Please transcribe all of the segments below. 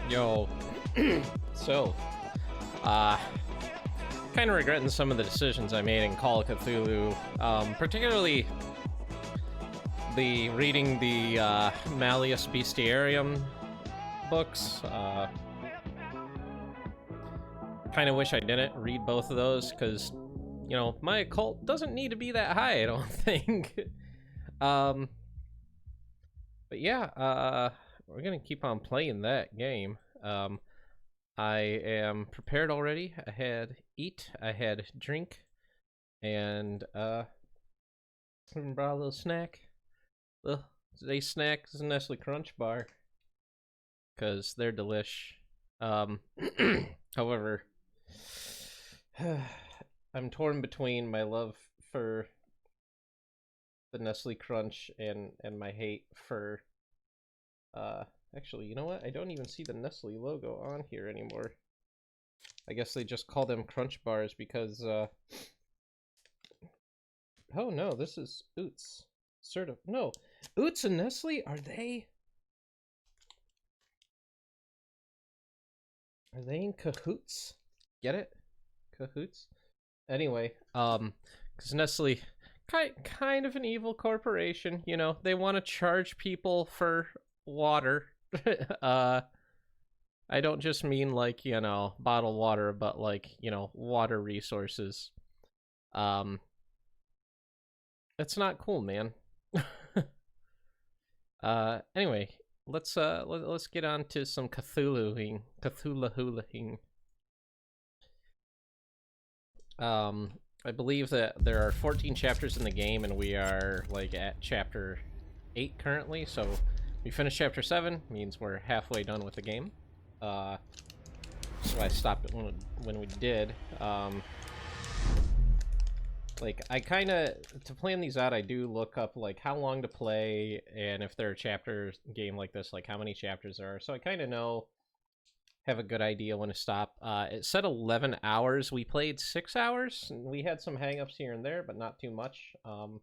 Yo, so, uh, kind of regretting some of the decisions I made in Call of Cthulhu, particularly reading the Malleus Bestiarium books. Kind of wish I didn't read both of those, because, you know, my occult doesn't need to be that high, I don't think. But yeah, we're gonna keep on playing that game. I am prepared already. I had eat, I had drink, and brought a little snack. Today's snack is a Nestle Crunch bar, because they're delish. However, I'm torn between my love for the Nestle Crunch and my hate for actually, you know what? I don't even see the Nestle logo on here anymore. I guess they just call them Crunch bars because oh no, this is Oots. No. Oots and Nestle, are they in cahoots? Get it? Cahoots? Anyway, because Nestle, kind of an evil corporation, you know, they want to charge people for water. I don't just mean, like, you know, bottled water, but, like, you know, water resources. It's not cool, man. Anyway, let's get on to some Cthulhu-ing. I believe that there are 14 chapters in the game, and we are, like, at chapter 8 currently, so we finished chapter 7, means we're halfway done with the game. So I stopped it when we did. Like, I kind of, to plan these out, I do look up, like, how long to play, and if there are chapters, game like this, like, how many chapters there are, so I kind of know, have a good idea when to stop. It said 11 hours. We played 6 hours, and we had some hang-ups here and there, but not too much. Uh-oh.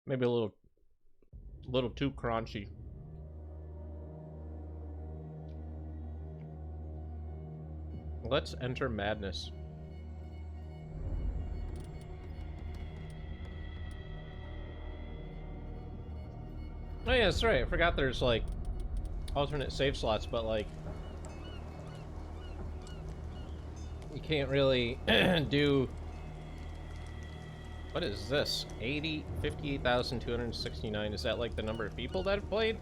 Maybe a little too crunchy. Let's enter madness. Oh yeah, that's right. I forgot there's, like, alternate save slots, but, like, you can't really do... What is this? 58,269. Is that, like, the number of people that have played?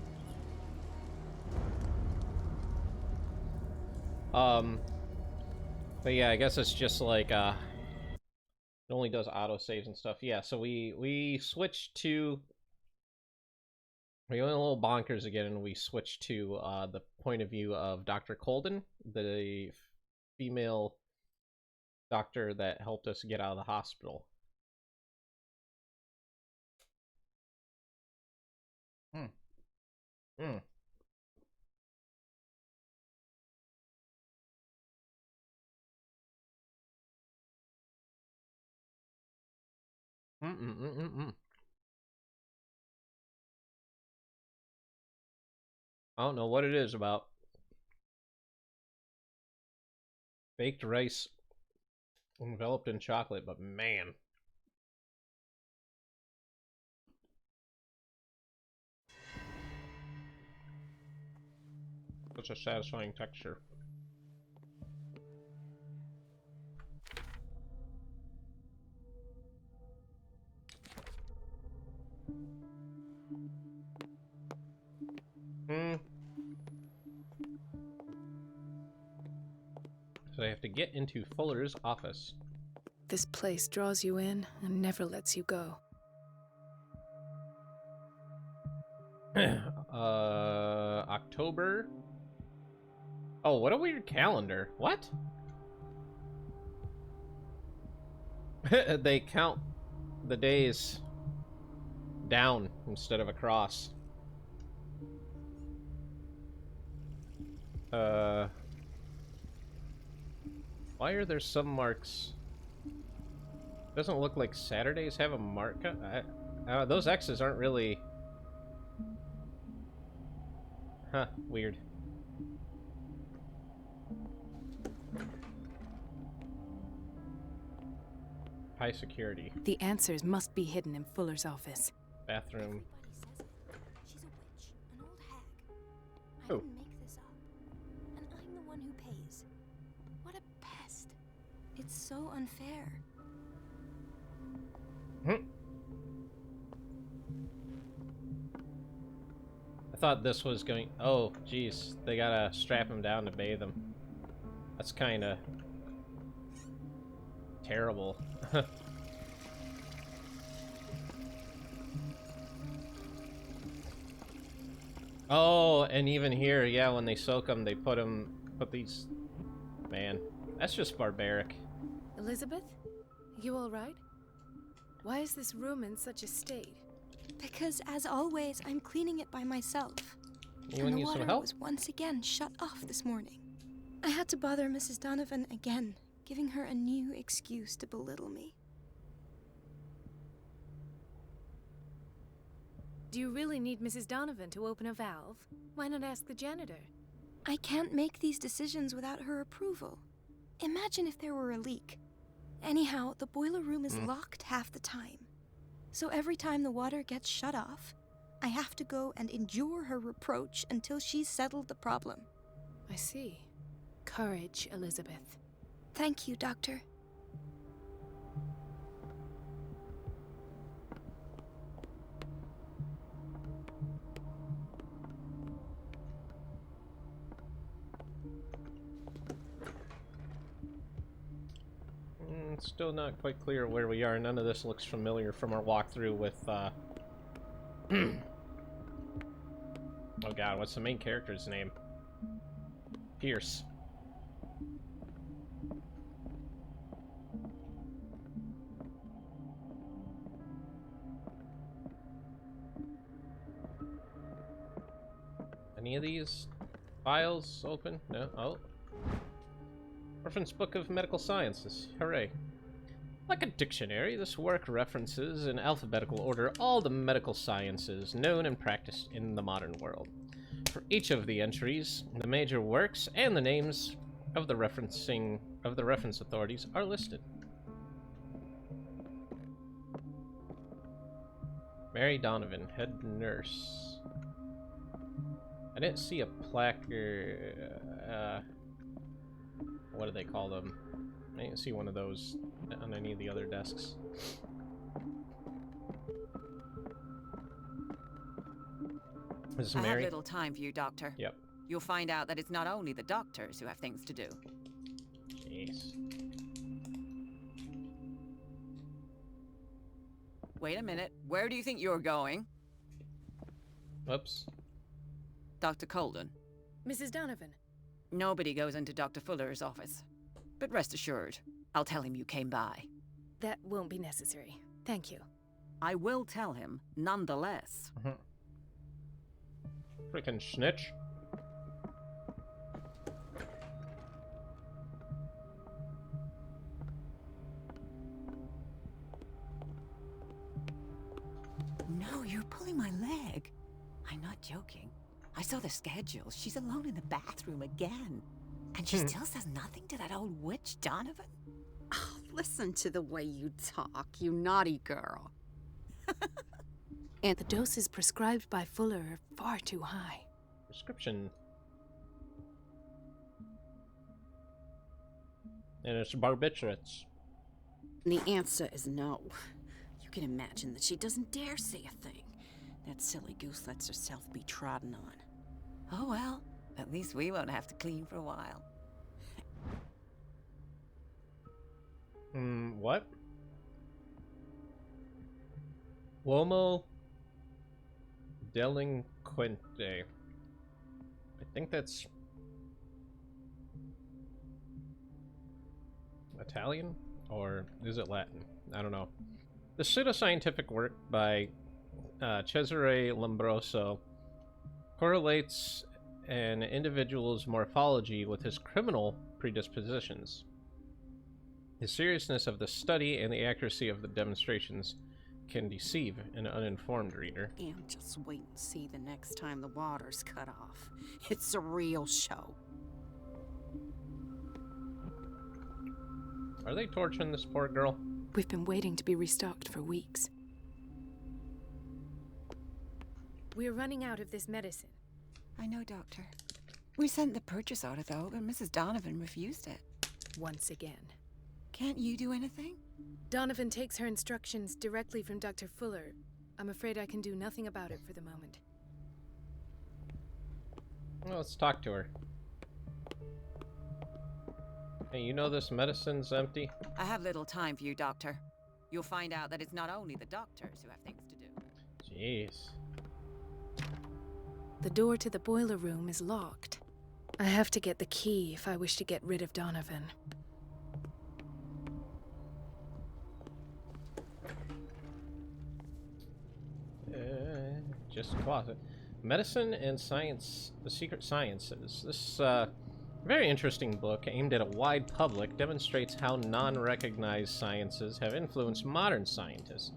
But yeah, I guess it's just, like, it only does auto saves and stuff. Yeah, so we switched to... We went a little bonkers again, and we switched to the point of view of Dr. Colden, the female doctor that helped us get out of the hospital. I don't know what it is about baked rice enveloped in chocolate, but man. Such a satisfying texture. So I have to get into Fuller's office. This place draws you in and never lets you go. October. Oh, what a weird calendar. What? They count the days down instead of across. Why are there some marks? Doesn't look like Saturdays have a mark. Those X's aren't really... Huh, weird. High security. The answers must be hidden in Fuller's office. Bathroom. Everybody says it. She's a witch, an old hag. I didn't make this up. And I'm the one who pays. What a pest. It's so unfair. I thought this was going... Oh, jeez. They gotta strap him down to bathe him. That's kinda... terrible. Oh, and even here, yeah, when they soak them, they put these... Man, that's just barbaric. Elizabeth? You all right? Why is this room in such a state? Because, as always, I'm cleaning it by myself. You And the need water some help? was once again shut off this morning. I had to bother Mrs. Donovan again, giving her a new excuse to belittle me. Do you really need Mrs. Donovan to open a valve? Why not ask the janitor? I can't make these decisions without her approval. Imagine if there were a leak. Anyhow, the boiler room is locked half the time. So every time the water gets shut off, I have to go and endure her reproach until she's settled the problem. I see. Courage, Elizabeth. Thank you, Doctor. It's still not quite clear where we are. None of this looks familiar from our walkthrough with, Oh god, what's the main character's name? Pierce. Any of these files open? No? Oh. Reference Book of Medical Sciences. Hooray. Like a dictionary, this work references in alphabetical order all the medical sciences known and practiced in the modern world. For each of the entries, the major works and the names of the reference authorities are listed. Mary Donovan, head nurse. I didn't see a plaque or, what do they call them? I didn't see one of those on any of the other desks. This is I have Mary. little time for you, Doctor. Yep. You'll find out that it's not only the doctors who have things to do. Jeez. Wait a minute. Where do you think you're going? Whoops. Dr. Colden. Mrs. Donovan. Nobody goes into Dr. Fuller's office. But rest assured, I'll tell him you came by. That won't be necessary. Thank you. I will tell him, nonetheless. Freaking snitch. No, you're pulling my leg. I'm not joking. I saw the schedule. She's alone in the bathroom again. And she still says nothing to that old witch Donovan? Oh, listen to the way you talk, you naughty girl. And the doses prescribed by Fuller are far too high. Prescription. And it's barbiturates. The answer is no. You can imagine that she doesn't dare say a thing. That silly goose lets herself be trodden on. Oh well, at least we won't have to clean for a while. What? Uomo delinquente. I think that's Italian, or is it Latin? I don't know. The pseudoscientific work by Cesare Lombroso correlates an individual's morphology with his criminal predispositions. The seriousness of the study and the accuracy of the demonstrations can deceive an uninformed reader. And just wait and see the next time the water's cut off. It's a real show. Are they torturing this poor girl? We've been waiting to be restocked for weeks. We're running out of this medicine. I know, Doctor. We sent the purchase order, though, but Mrs. Donovan refused it. Once again. Can't you do anything? Donovan takes her instructions directly from Dr. Fuller. I'm afraid I can do nothing about it for the moment. Well, let's talk to her. Hey, you know this medicine's empty? I have little time for you, Doctor. You'll find out that it's not only the doctors who have things to do. Jeez. The door to the boiler room is locked. I have to get the key if I wish to get rid of Donovan. Just a closet. Medicine and Science, the Secret Sciences. This very interesting book aimed at a wide public demonstrates how non-recognized sciences have influenced modern scientists.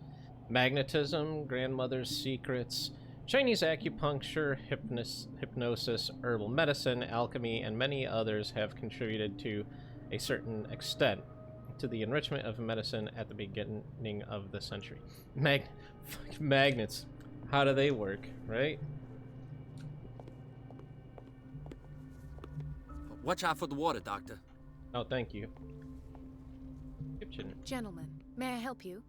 Magnetism, grandmother's secrets, Chinese acupuncture, hypnosis, herbal medicine, alchemy, and many others have contributed to a certain extent to the enrichment of medicine at the beginning of the century. Magnets. How do they work, right? Watch out for the water, Doctor. Oh, thank you. Kitchen. Gentlemen, may I help you?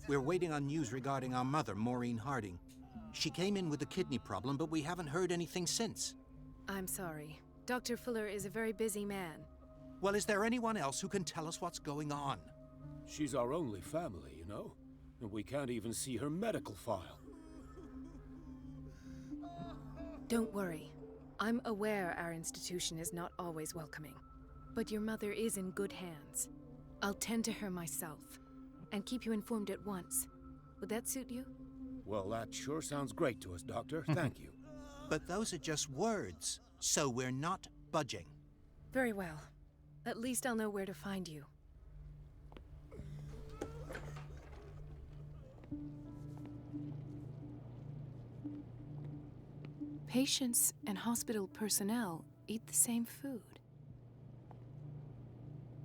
We're waiting on news regarding our mother, Maureen Harding. She came in with a kidney problem, but we haven't heard anything since. I'm sorry. Dr. Fuller is a very busy man. Well, is there anyone else who can tell us what's going on? She's our only family, you know? And we can't even see her medical file. Don't worry. I'm aware our institution is not always welcoming. But your mother is in good hands. I'll tend to her myself. And keep you informed at once. Would that suit you? Well, that sure sounds great to us, Doctor. Thank you. But those are just words, so we're not budging. Very well. At least I'll know where to find you. Patients and hospital personnel eat the same food.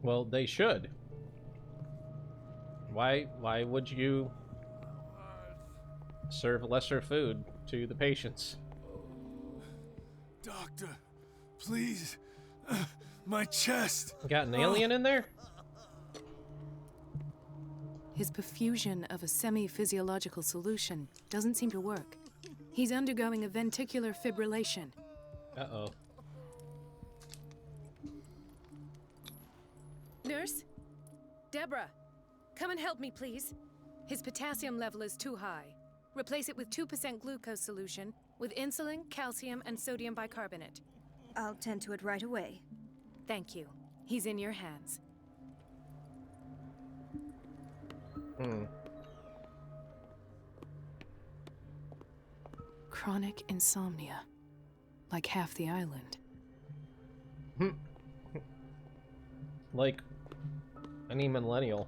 Well, they should. Why would you serve lesser food to the patients? Doctor, please. My chest. Got an alien in there? His perfusion of a semi-physiological solution doesn't seem to work. He's undergoing a ventricular fibrillation. Uh-oh. Nurse? Deborah, come and help me, please. His potassium level is too high. Replace it with 2% glucose solution with insulin, calcium, and sodium bicarbonate. I'll tend to it right away. Thank you. He's in your hands. Chronic insomnia. Like half the island. Like any millennial.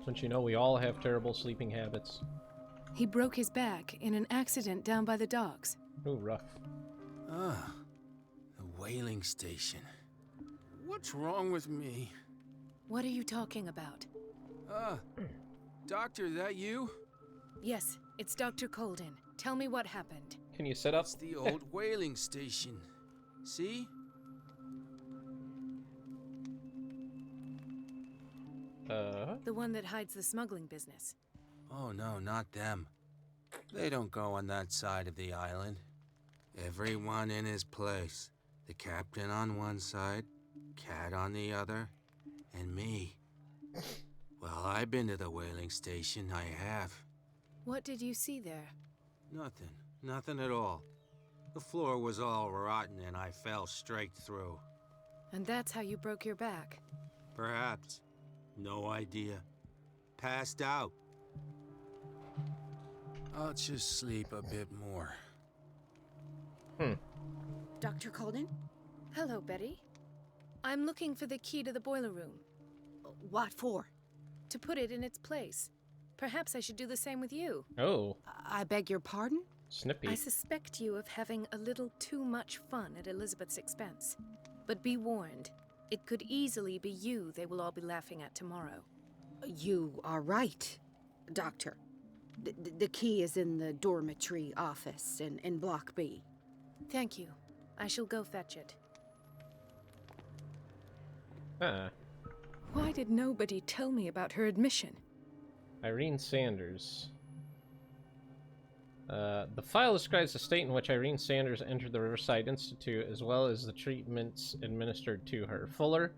Don't you know we all have terrible sleeping habits? He broke his back in an accident down by the docks. Ooh, rough. Ah, the whaling station. What's wrong with me? What are you talking about? Doctor, that you? Yes, it's Dr. Colden. Tell me what happened. Can you set up? It's the old whaling station. See? The one that hides the smuggling business. Oh no, not them. They don't go on that side of the island. Everyone in his place. The captain on one side, Cat on the other, and me. Well, I've been to the whaling station, I have. What did you see there? Nothing. Nothing at all. The floor was all rotten and I fell straight through. And that's how you broke your back. Perhaps. No idea. Passed out. I'll just sleep a bit more. Dr. Colden? Hello, Betty. I'm looking for the key to the boiler room. What for? To put it in its place. Perhaps I should do the same with you. Oh, I beg your pardon? snippy. I suspect you of having a little too much fun at Elizabeth's expense. But be warned, it could easily be you they will all be laughing at tomorrow. You are right, Doctor. The key is in the dormitory office in Block B. Thank you. I shall go fetch it. Why did nobody tell me about her admission? Irene Sanders. The file describes the state in which Irene Sanders entered the Riverside Institute, as well as the treatments administered to her. Fuller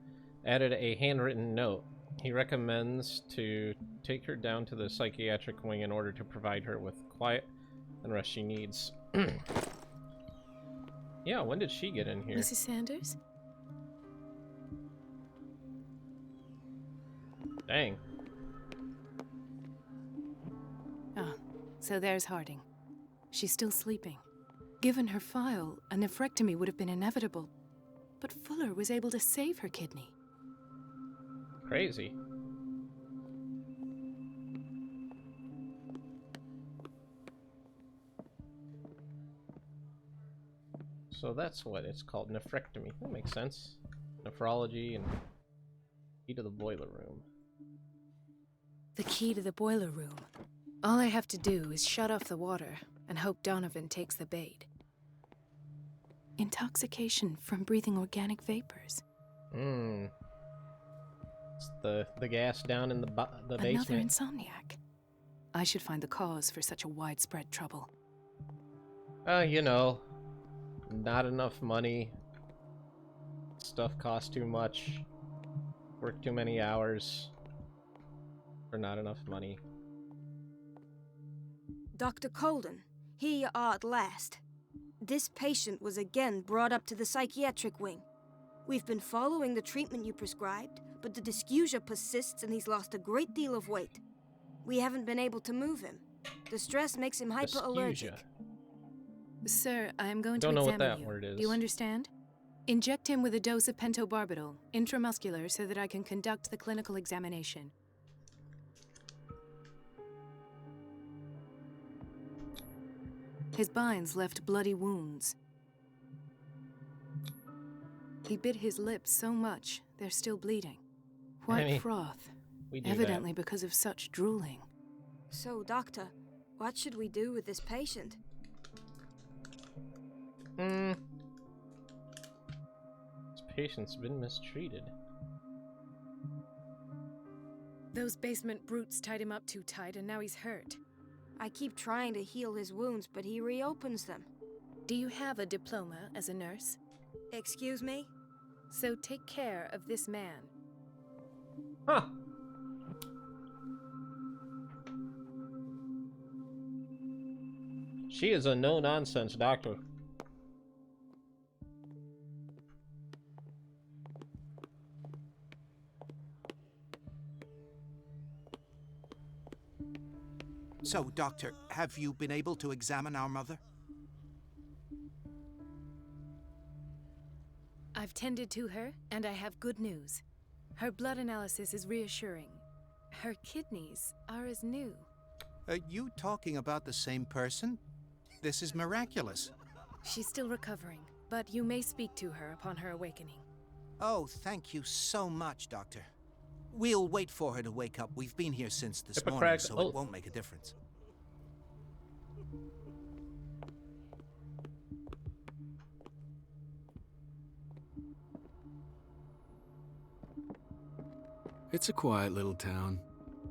added a handwritten note. He recommends to take her down to the psychiatric wing in order to provide her with quiet and rest she needs. Yeah, when did she get in here? Mrs. Sanders? Dang. Ah, so there's Harding. She's still sleeping. Given her file, a nephrectomy would have been inevitable. But Fuller was able to save her kidney. Crazy. So that's what it's called, nephrectomy. That makes sense. Nephrology and key to the boiler room. The key to the boiler room. All I have to do is shut off the water and hope Donovan takes the bait. Intoxication from breathing organic vapors. It's the gas down in the Another basement. insomniac. I should find the cause for such a widespread trouble. You know, not enough money. Stuff costs too much. Work too many hours. For not enough money. Dr. Colden, here you are at last. This patient was again brought up to the psychiatric wing. We've been following the treatment you prescribed, but the dysgeusia persists and he's lost a great deal of weight. We haven't been able to move him. The stress makes him hyperallergic. Dysgeusia. Sir, I am going to Don't know what examine that you. word is. Do you understand? Inject him with a dose of pentobarbital, intramuscular, so that I can conduct the clinical examination. His binds left bloody wounds. He bit his lips so much, they're still bleeding. White Annie, froth, We do evidently because of such drooling. So, Doctor, what should we do with this patient? that. This patient's been mistreated. Those basement brutes tied him up too tight, and now he's hurt. I keep trying to heal his wounds, but he reopens them. Do you have a diploma as a nurse? Excuse me? So take care of this man. Huh. She is a no-nonsense doctor. So, Doctor, have you been able to examine our mother? I've tended to her, and I have good news. Her blood analysis is reassuring. Her kidneys are as new. Are you talking about the same person? This is miraculous. She's still recovering, but you may speak to her upon her awakening. Oh, thank you so much, Doctor. We'll wait for her to wake up. We've been here since this morning, Hippocratic so oath. it won't make a difference. It's a quiet little town.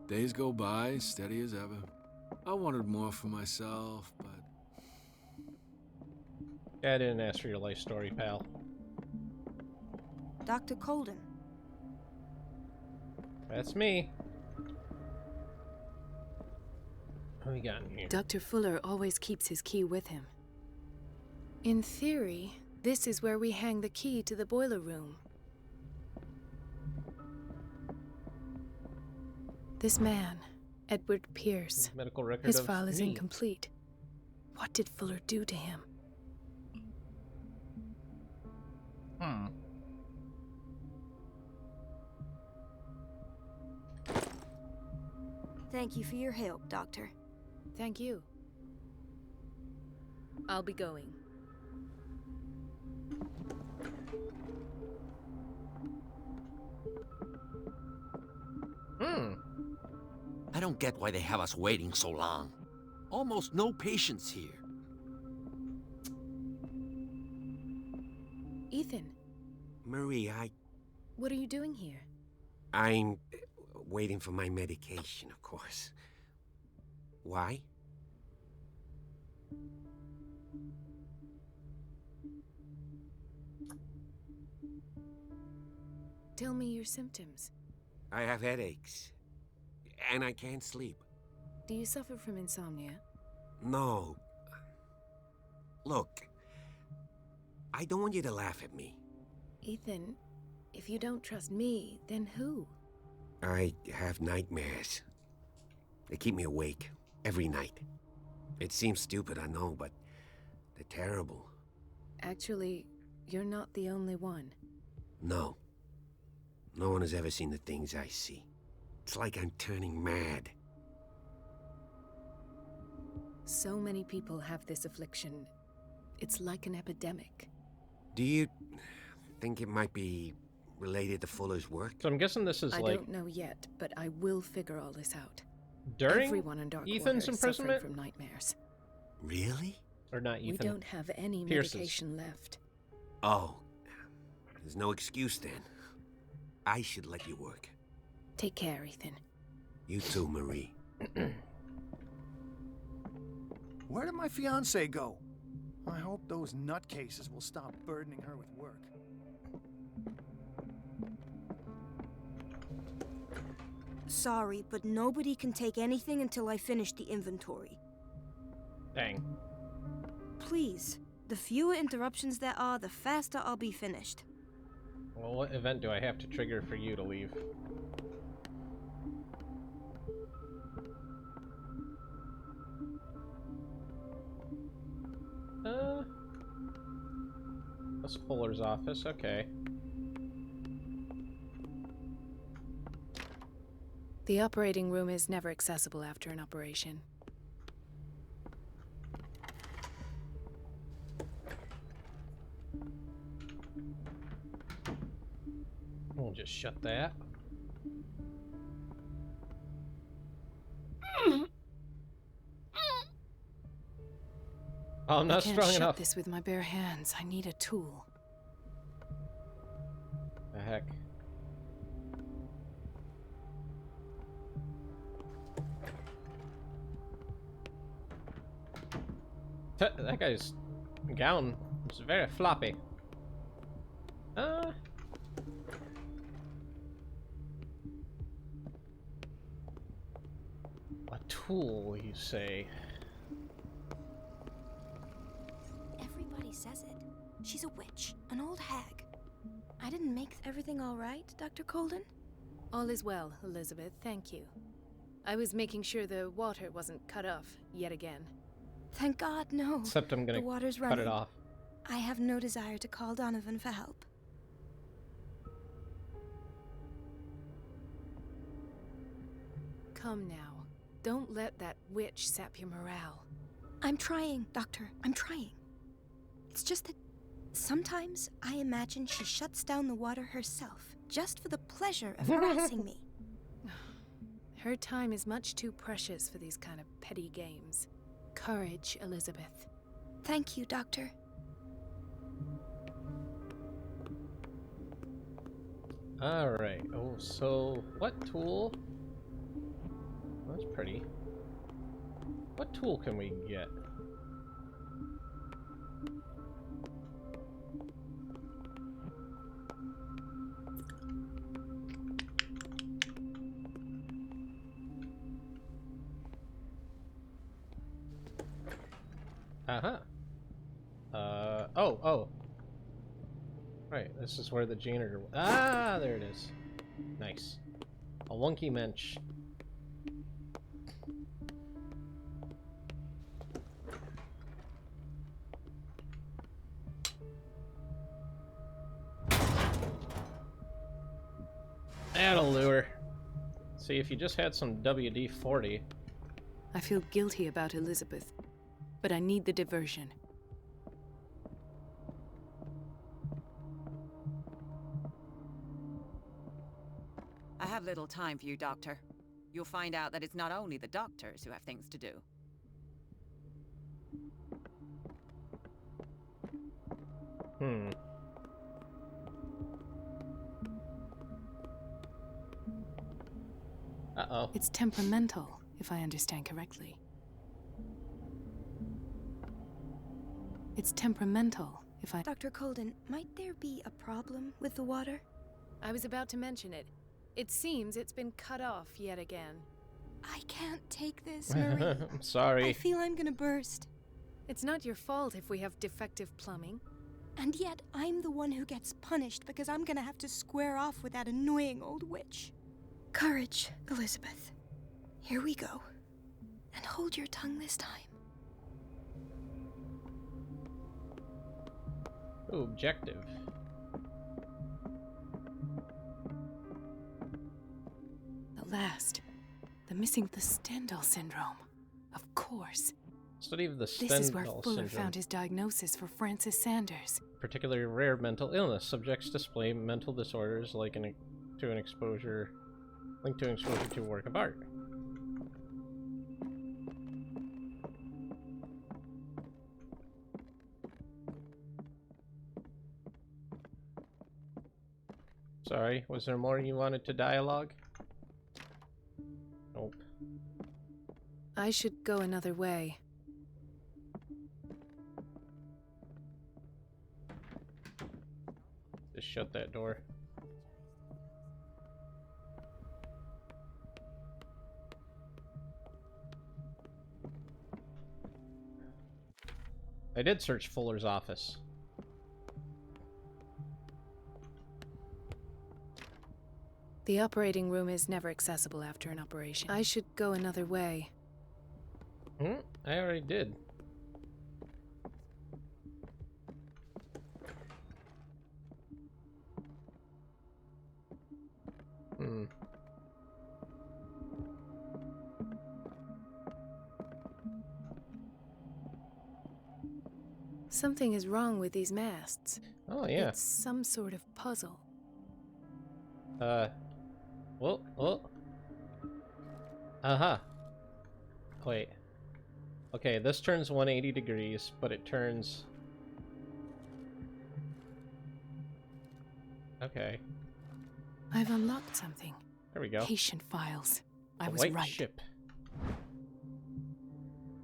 Days go by, steady as ever. I wanted more for myself, but Yeah, I didn't ask for your life story, pal. Dr. Colden. That's me. What we got in here? Dr. Fuller always keeps his key with him. In theory, this is where we hang the key to the boiler room. This man, Edward Pierce. Medical record His of file is me. incomplete. What did Fuller do to him? Thank you for your help, Doctor. Thank you. I'll be going. I don't get why they have us waiting so long. Almost no patients here. Ethan, Marie, what are you doing here? I'm waiting for my medication, of course. Why? Tell me your symptoms. I have headaches. And I can't sleep. Do you suffer from insomnia? No. Look, I don't want you to laugh at me. Ethan, if you don't trust me, then who? I have nightmares. They keep me awake every night. It seems stupid, I know, but they're terrible. Actually, you're not the only one. No. No one has ever seen the things I see. It's like I'm turning mad. So many people have this affliction. It's like an epidemic. Do you think it might be related to Fuller's work? So I'm guessing this is I like don't know yet, but I will figure all this out. during Everyone in Darkwater Ethan's is suffering imprisonment? from nightmares. Really? Or not Ethan? We don't have any Pierce's. medication left. Oh. There's no excuse then. I should let you work. Take care, Ethan. You too, Marie. Where did my fiancée go? I hope those nutcases will stop burdening her with work. Sorry, but nobody can take anything until I finish the inventory. Dang. Please, the fewer interruptions there are, the faster I'll be finished. Well, what event do I have to trigger for you to leave? That's Fuller's office, okay. The operating room is never accessible after an operation. We'll just shut that. Oh, I'm not I can't strong shut enough. this with my bare hands. I need a tool. The heck. That guy's gown is very floppy. A tool, you say? Everybody says it. She's a witch, an old hag. I didn't make everything all right, Dr. Colden? All is well, Elizabeth. Thank you. I was making sure the water wasn't cut off yet again. Thank God, no. Except I'm gonna The water's cut running. it off. I have no desire to call Donovan for help. Come now. Don't let that witch sap your morale. I'm trying, Doctor. I'm trying. It's just that sometimes I imagine she shuts down the water herself, just for the pleasure of harassing me. Her time is much too precious for these kind of petty games. Courage, Elizabeth. Thank you, Doctor. Alright. Oh, so what tool? That's pretty. What tool can we get? Uh-huh. Oh. Right, this is where the janitor... Ah, there it is. Nice. A wonky mensch. See, if you just had some WD-40. I feel guilty about Elizabeth, but I need the diversion. I have little time for you, Doctor. You'll find out that it's not only the doctors who have things to do. Uh-oh. It's temperamental, if I understand correctly. It's temperamental, if I... Dr. Colden, might there be a problem with the water? I was about to mention it. It seems it's been cut off yet again. I can't take this, Marie. I'm sorry. I feel I'm gonna burst. It's not your fault if we have defective plumbing. And yet, I'm the one who gets punished because I'm gonna have to square off with that annoying old witch. Courage, Elizabeth. Here we go. And hold your tongue this time. Ooh, objective. The last. The Stendhal syndrome. Of course. Study of the This is where Stendhal Fuller syndrome. found his diagnosis for Francis Sanders. Particularly rare mental illness. Subjects display mental disorders linked to exposure to a work of art. Sorry, was there more you wanted to dialogue? Nope. I should go another way. Just shut that door. I did search Fuller's office. The operating room is never accessible after an operation. I should go another way. I already did. Something is wrong with these masts. Oh, yeah. It's some sort of puzzle. Well. Wait. Okay, this turns 180 degrees, but it turns... Okay. I've unlocked something. There we go. Patient files. I was White right. ship.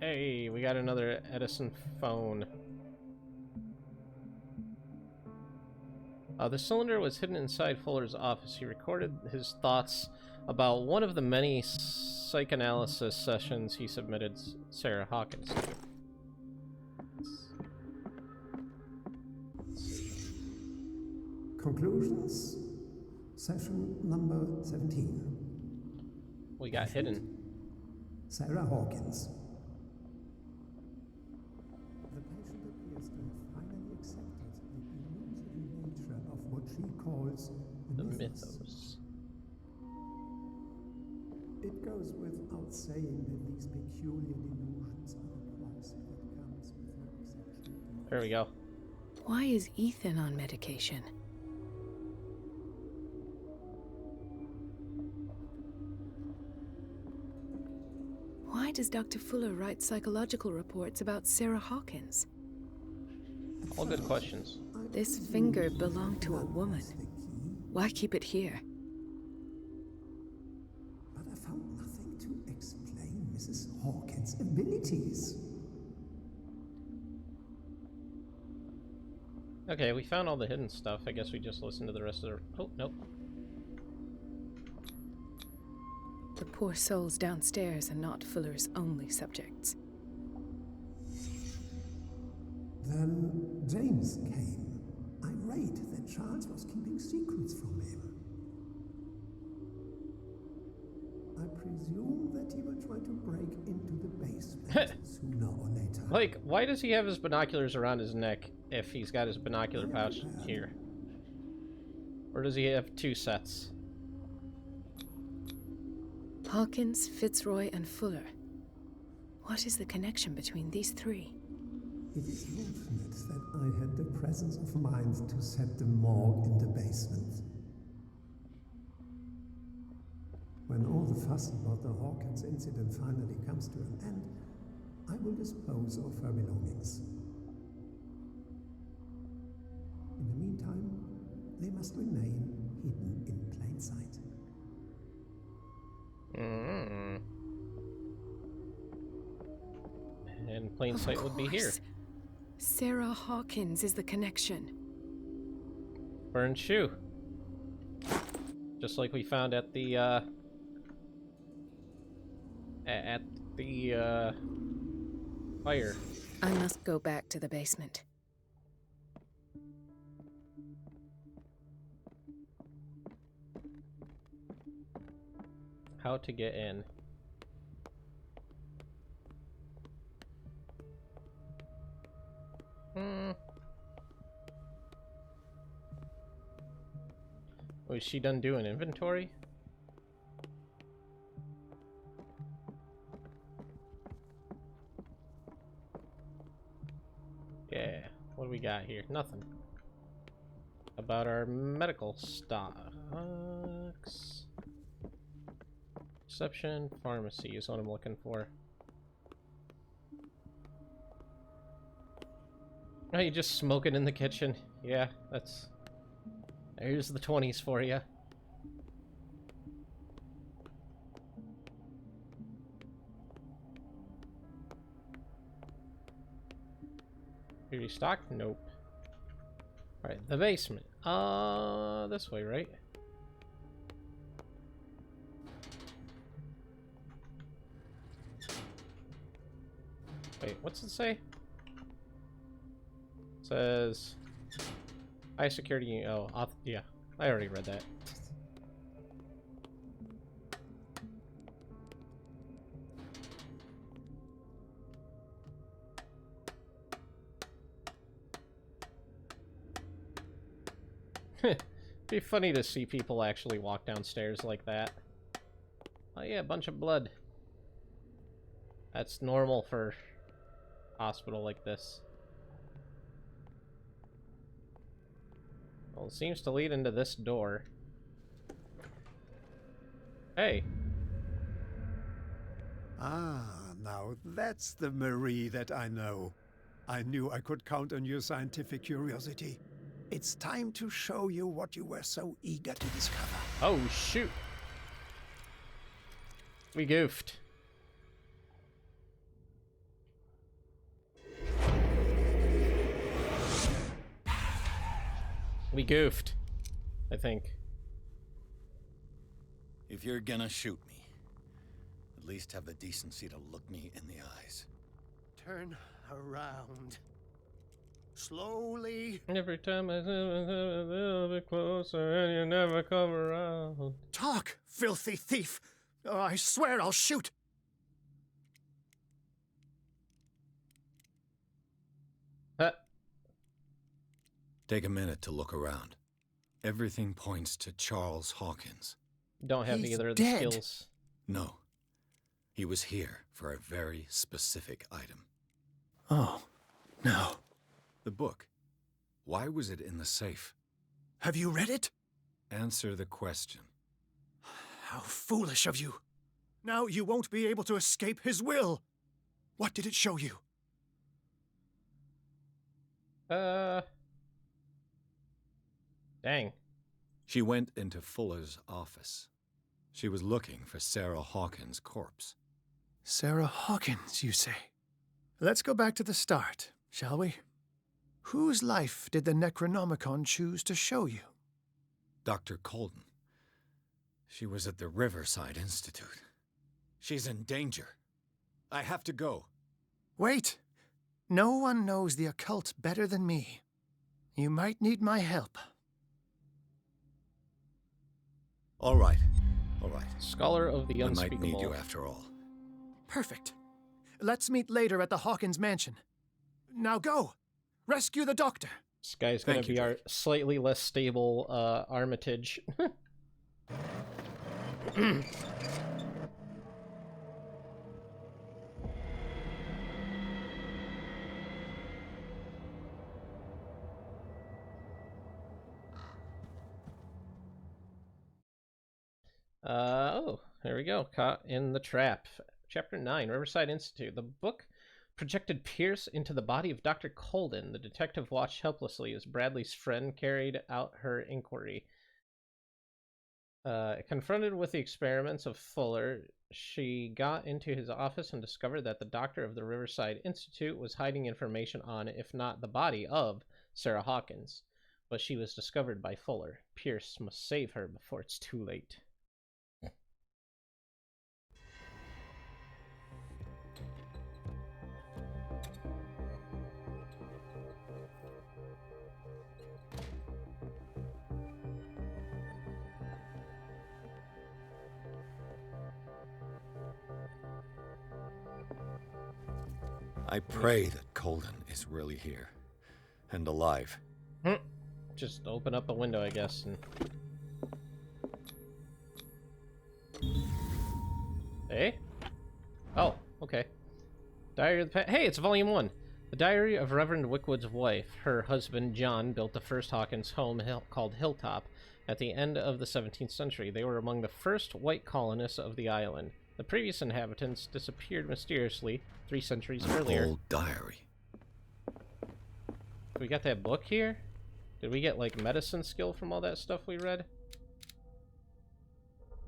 Hey, we got another Edison phone. The cylinder was hidden inside Fuller's office. He recorded his thoughts about one of the many psychoanalysis sessions he submitted Sarah Hawkins to. Conclusions. Session number 17. We got hidden. Sarah Hawkins. The patient appears to have finally accepted the illusory nature of what she calls the mythos. It goes without saying that these peculiar delusions are the price that comes with her exceptional. There we go. Why is Ethan on medication? Why does Dr. Fuller write psychological reports about Sarah Hawkins? All good questions. This finger belonged to a woman. Why keep it here? But I found nothing to explain Mrs. Hawkins' abilities. Okay, we found all the hidden stuff. I guess we just listen to the rest of the... Oh, nope. The poor souls downstairs are not Fuller's only subjects. Then James came, irate that Charles was keeping secrets from him. I presume that he will try to break into the basement sooner or later. Like, why does he have his binoculars around his neck if he's got his binocular pouch here? Or does he have two sets? Hawkins, Fitzroy, and Fuller. What is the connection between these three? It is fortunate that I had the presence of mind to set the morgue in the basement. When all the fuss about the Hawkins incident finally comes to an end, I will dispose of her belongings. In the meantime, they must remain hidden in plain sight. And plain sight would be here. Sarah Hawkins is the connection. Burned shoe. Just like we found at the fire. I must go back to the basement. How to get in. Was she done doing inventory? Yeah, what do we got here? Nothing. About our medical stocks. Reception, pharmacy is what I'm looking for. Oh, you just smoking in the kitchen? Yeah, that's... There's the 20s for you. Here you stock? Nope. Alright, the basement. This way, right? Wait, what's it say? It says... High security... Oh, yeah. I already read that. Be funny to see people actually walk downstairs like that. Oh yeah, a bunch of blood. That's normal for a hospital like this. Well, it seems to lead into this door. Hey. Ah, now that's the Marie that I know. I knew I could count on your scientific curiosity. It's time to show you what you were so eager to discover. Oh, shoot. We goofed. We goofed, I think. If you're gonna shoot me, at least have the decency to look me in the eyes. Turn around. Slowly. Every time I zoom a little bit closer and you never come around. Talk, filthy thief! Oh, I swear I'll shoot! Take a minute to look around. Everything points to Charles Hawkins. Don't have either of the skills. No. He was here for a very specific item. Oh, no. The book. Why was it in the safe? Have you read it? Answer the question. How foolish of you. Now you won't be able to escape his will. What did it show you? Dang. She went into Fuller's office. She was looking for Sarah Hawkins' corpse. Sarah Hawkins, you say? Let's go back to the start, shall we? Whose life did the Necronomicon choose to show you? Dr. Colden. She was at the Riverside Institute. She's in danger. I have to go. Wait. No one knows the occult better than me. You might need my help. All right. All right. Scholar of the Unspeakable. I might need you after all. Perfect. Let's meet later at the Hawkins mansion. Now go! Rescue the doctor! This guy's gonna be our slightly less stable Armitage. Oh, there we go. Caught in the Trap. Chapter 9, Riverside Institute. The book projected Pierce into the body of Dr. Colden. The detective watched helplessly as Bradley's friend carried out her inquiry. Confronted with the experiments of Fuller, she got into his office and discovered that the doctor of the Riverside Institute was hiding information on, if not the body of, Sarah Hawkins. But she was discovered by Fuller. Pierce must save her before it's too late. I pray that Colden is really here. And alive. Just open up a window, I guess. And... Hey? Oh, okay. Diary of the Past. Hey, it's Volume 1. The Diary of Reverend Wickwood's wife. Her husband, John, built the first Hawkins home called Hilltop at the end of the 17th century. They were among the first white colonists of the island. The previous inhabitants disappeared mysteriously 3 centuries earlier. Old diary. We got that book here? Did we get, like, medicine skill from all that stuff we read?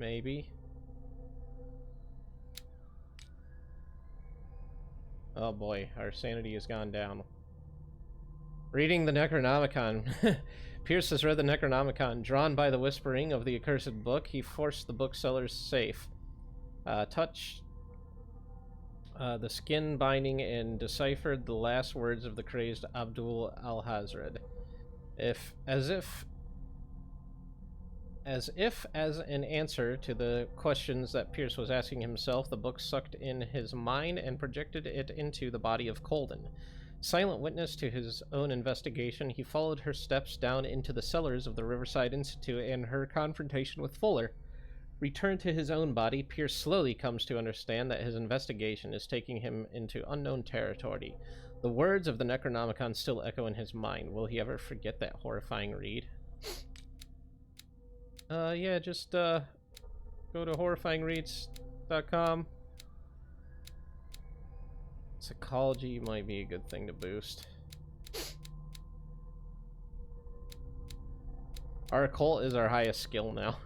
Maybe. Oh boy, our sanity has gone down. Reading the Necronomicon. Pierce has read the Necronomicon. Drawn by the whispering of the accursed book, he forced the bookseller's safe. Touched the skin binding and deciphered the last words of the crazed Abdul al-Hazred. As an answer to the questions that Pierce was asking himself, the book sucked in his mind and projected it into the body of Colden. Silent witness to his own investigation, he followed her steps down into the cellars of the Riverside Institute and her confrontation with Fuller. Returned to his own body, Pierce slowly comes to understand that his investigation is taking him into unknown territory. The words of the Necronomicon still echo in his mind. Will he ever forget that horrifying read? Yeah, just, go to horrifyingreads.com. Psychology might be a good thing to boost. Our occult is our highest skill now.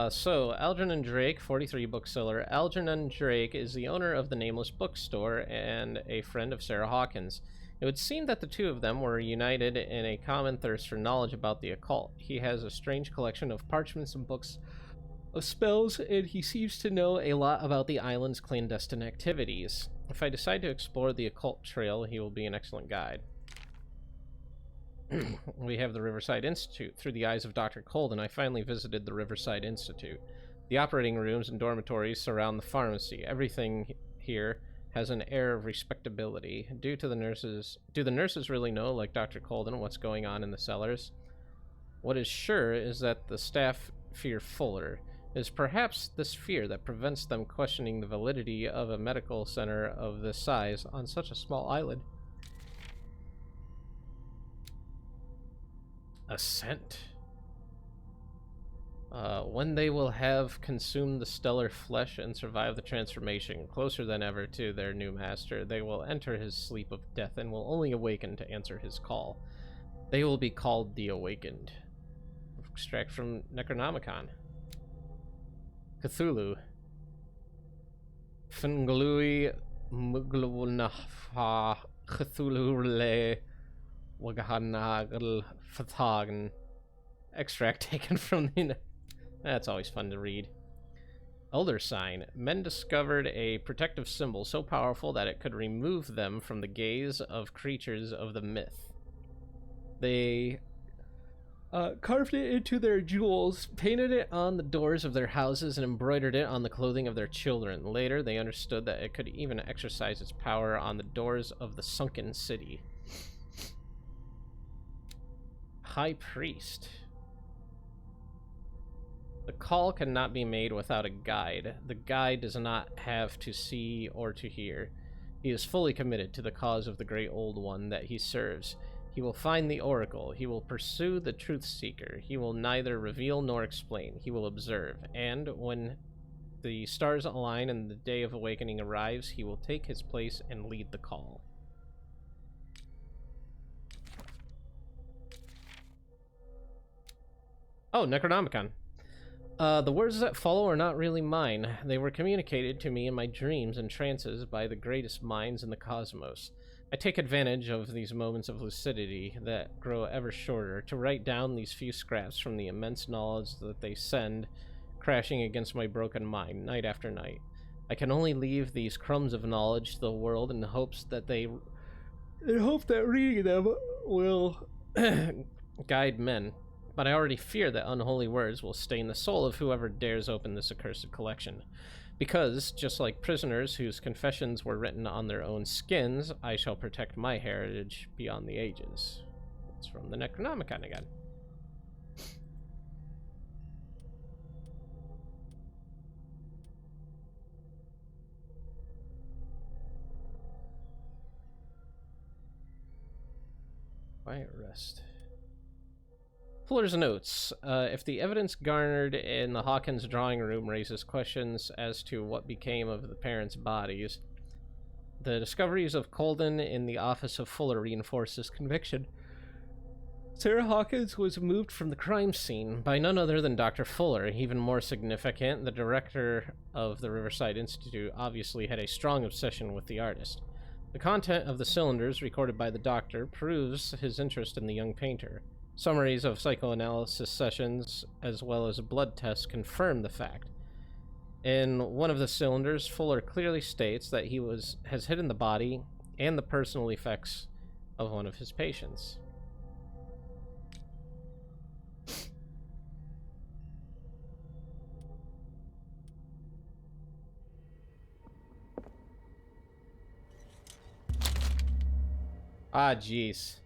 So, Algernon Drake, 43 bookseller. Algernon Drake is the owner of the Nameless Bookstore and a friend of Sarah Hawkins. It would seem that the two of them were united in a common thirst for knowledge about the occult. He has a strange collection of parchments and books of spells, and he seems to know a lot about the island's clandestine activities. If I decide to explore the occult trail, he will be an excellent guide. We have the Riverside Institute. Through the eyes of Dr. Colden, I finally visited the Riverside Institute. The operating rooms and dormitories surround the pharmacy. Everything here has an air of respectability. Do the nurses really know, like Dr. Colden, what's going on in the cellars? What is sure is that the staff fear Fuller. It is perhaps this fear that prevents them questioning the validity of a medical center of this size on such a small island. Ascent. When they will have consumed the stellar flesh and survived the transformation, closer than ever to their new master, they will enter his sleep of death and will only awaken to answer his call. They will be called the Awakened. Extract from Necronomicon. Cthulhu. Fnglui Muglunafha Cthulhu le Waganagl Fatagan. Extract taken from the... That's always fun to read. Elder Sign. Men discovered a protective symbol so powerful that it could remove them from the gaze of creatures of the myth. They carved it into their jewels, painted it on the doors of their houses, and embroidered it on the clothing of their children. Later, they understood that it could even exercise its power on the doors of the sunken city. High Priest. The call cannot be made without a guide. The guide does not have to see or to hear. He is fully committed to the cause of the Great Old One that he serves. He will find the Oracle. He will pursue the Truth Seeker. He will neither reveal nor explain. He will observe. And when the stars align and the day of awakening arrives, he will take his place and lead the call. Oh, Necronomicon. The words that follow are not really mine. They were communicated to me in my dreams and trances by the greatest minds in the cosmos. I take advantage of these moments of lucidity that grow ever shorter to write down these few scraps from the immense knowledge that they send crashing against my broken mind night after night. I can only leave these crumbs of knowledge to the world in hopes that reading them will guide men. But I already fear that unholy words will stain the soul of whoever dares open this accursed collection. Because, just like prisoners whose confessions were written on their own skins, I shall protect my heritage beyond the ages. It's from the Necronomicon again. Quiet rest. Fuller's notes. If the evidence garnered in the Hawkins drawing room raises questions as to what became of the parents' bodies, the discoveries of Colden in the office of Fuller reinforce this conviction. Sarah Hawkins was moved from the crime scene by none other than Dr. Fuller. Even more significant, the director of the Riverside Institute obviously had a strong obsession with the artist. The content of the cylinders recorded by the doctor proves his interest in the young painter. Summaries of psychoanalysis sessions, as well as blood tests, confirm the fact. In one of the cylinders, Fuller clearly states that he has hidden the body and the personal effects of one of his patients. Ah, jeez.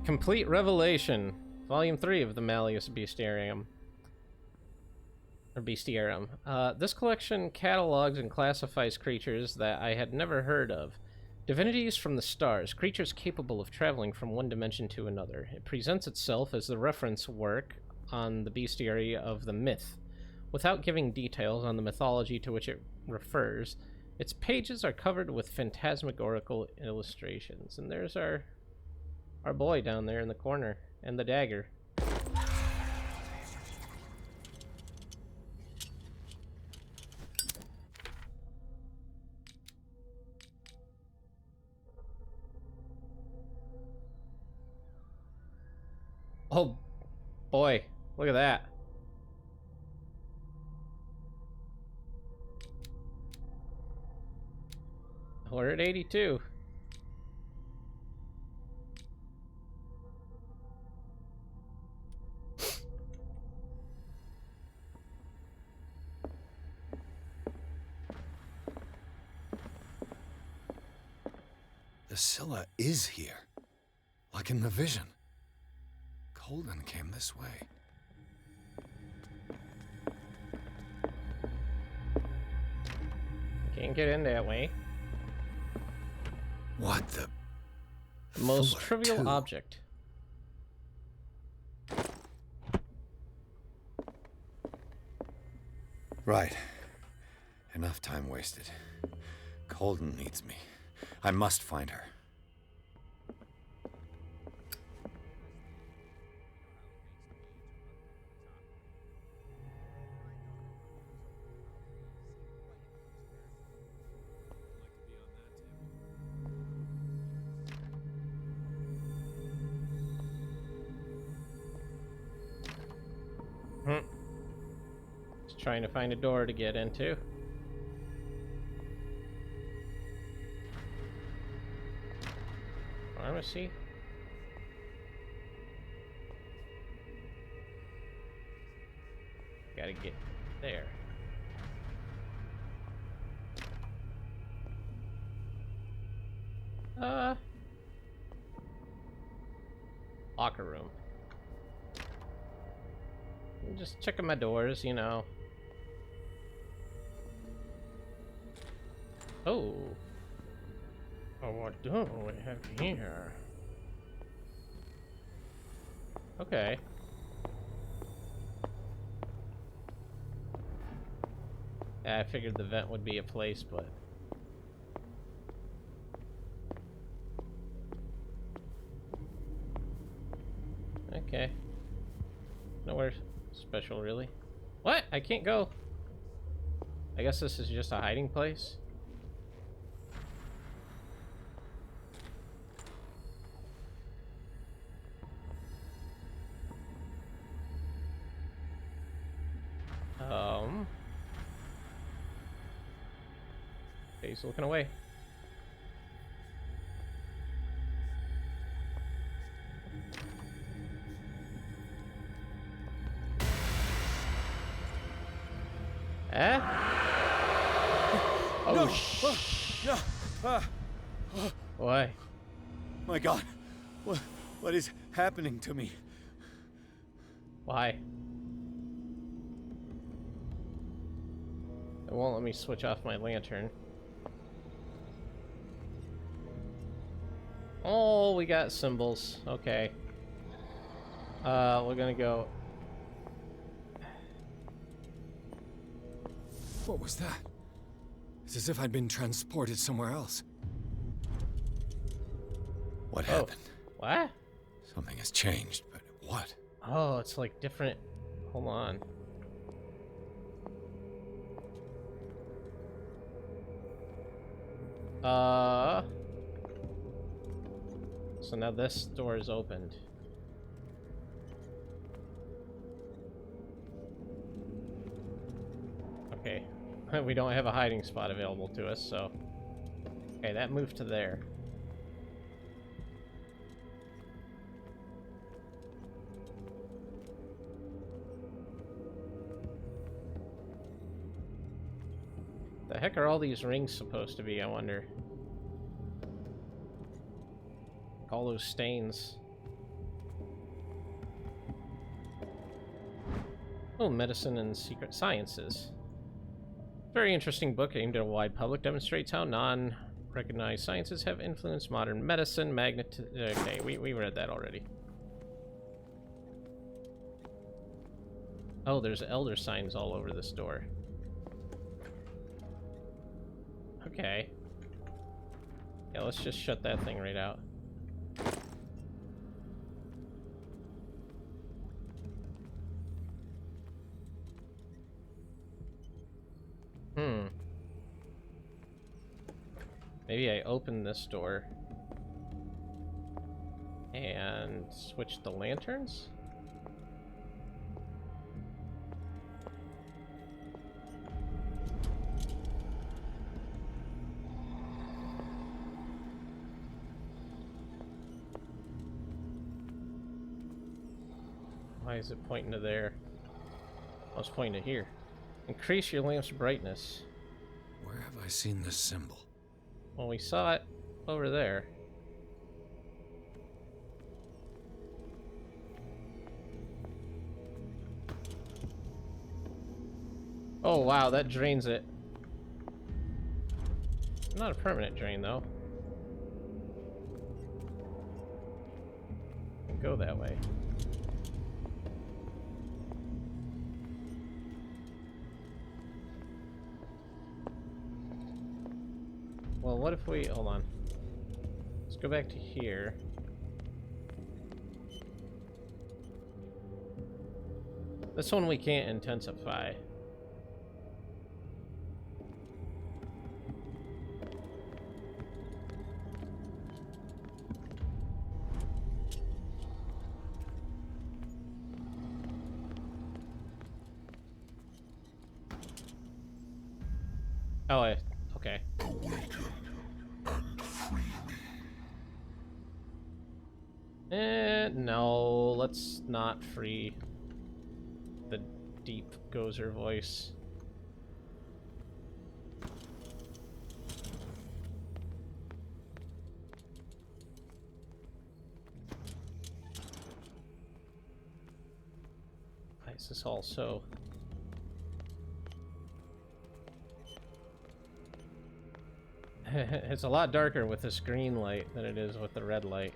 Complete Revelation, Volume 3 of the Malleus Bestiarium. Or Bestiarium. This collection catalogs and classifies creatures that I had never heard of. Divinities from the stars, creatures capable of traveling from one dimension to another. It presents itself as the reference work on the bestiary of the myth. Without giving details on the mythology to which it refers, its pages are covered with phantasmagorical illustrations. And there's our boy down there in the corner, and the dagger. Oh, boy, look at that. We're at 82. The Scylla is here, like in the vision. Colden came this way. Can't get in that way. What the? The most Fuller trivial too. object. Right. Enough time wasted. Colden needs me. I must find her. Just trying to find a door to get into. Pharmacy. Gotta get there. Locker room. I'm just checking my doors, you know. Oh. Oh, what do we have here? Okay. Yeah, I figured the vent would be a place, but... Okay. Nowhere special, really. What? I can't go. I guess this is just a hiding place? Okay, he's looking away. Eh? Oh, no! Why? My God, what is happening to me? Why? It won't let me switch off my lantern. Oh, we got symbols. Okay. We're gonna go... What was that? It's as if I'd been transported somewhere else. What happened? What? Something has changed, but what? Oh, it's like different... Hold on. So now this door is opened. Okay. We don't have a hiding spot available to us, so... Okay, that moved to there. The heck are all these rings supposed to be, I wonder? All those stains. Oh, medicine and secret sciences. Very interesting book aimed at a wide public. Demonstrates how non-recognized sciences have influenced modern medicine. Okay, we read that already. Oh, there's elder signs all over this door. Okay. Yeah, let's just shut that thing right out. Maybe I open this door and switch the lanterns? Why is it pointing to there? I was pointing to here. Increase your lamp's brightness. Where have I seen this symbol? Well, we saw it over there. Oh wow, that drains it. Not a permanent drain though. Go that way. Well, what if we... Hold on. Let's go back to here. This one we can't intensify. Oh, okay. No, let's not free the deep Gozer voice. Why is this all so... It's a lot darker with this green light than it is with the red light.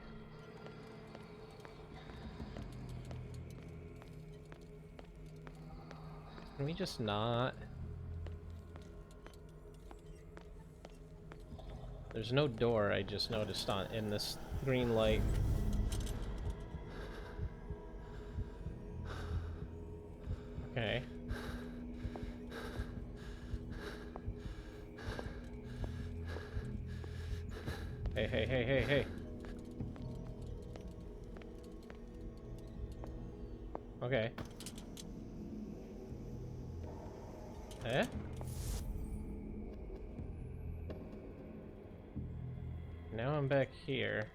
Can we just not? There's no door, I just noticed in this green light. Okay. Hey, hey, hey, hey, hey. Okay. Eh? Now I'm back here.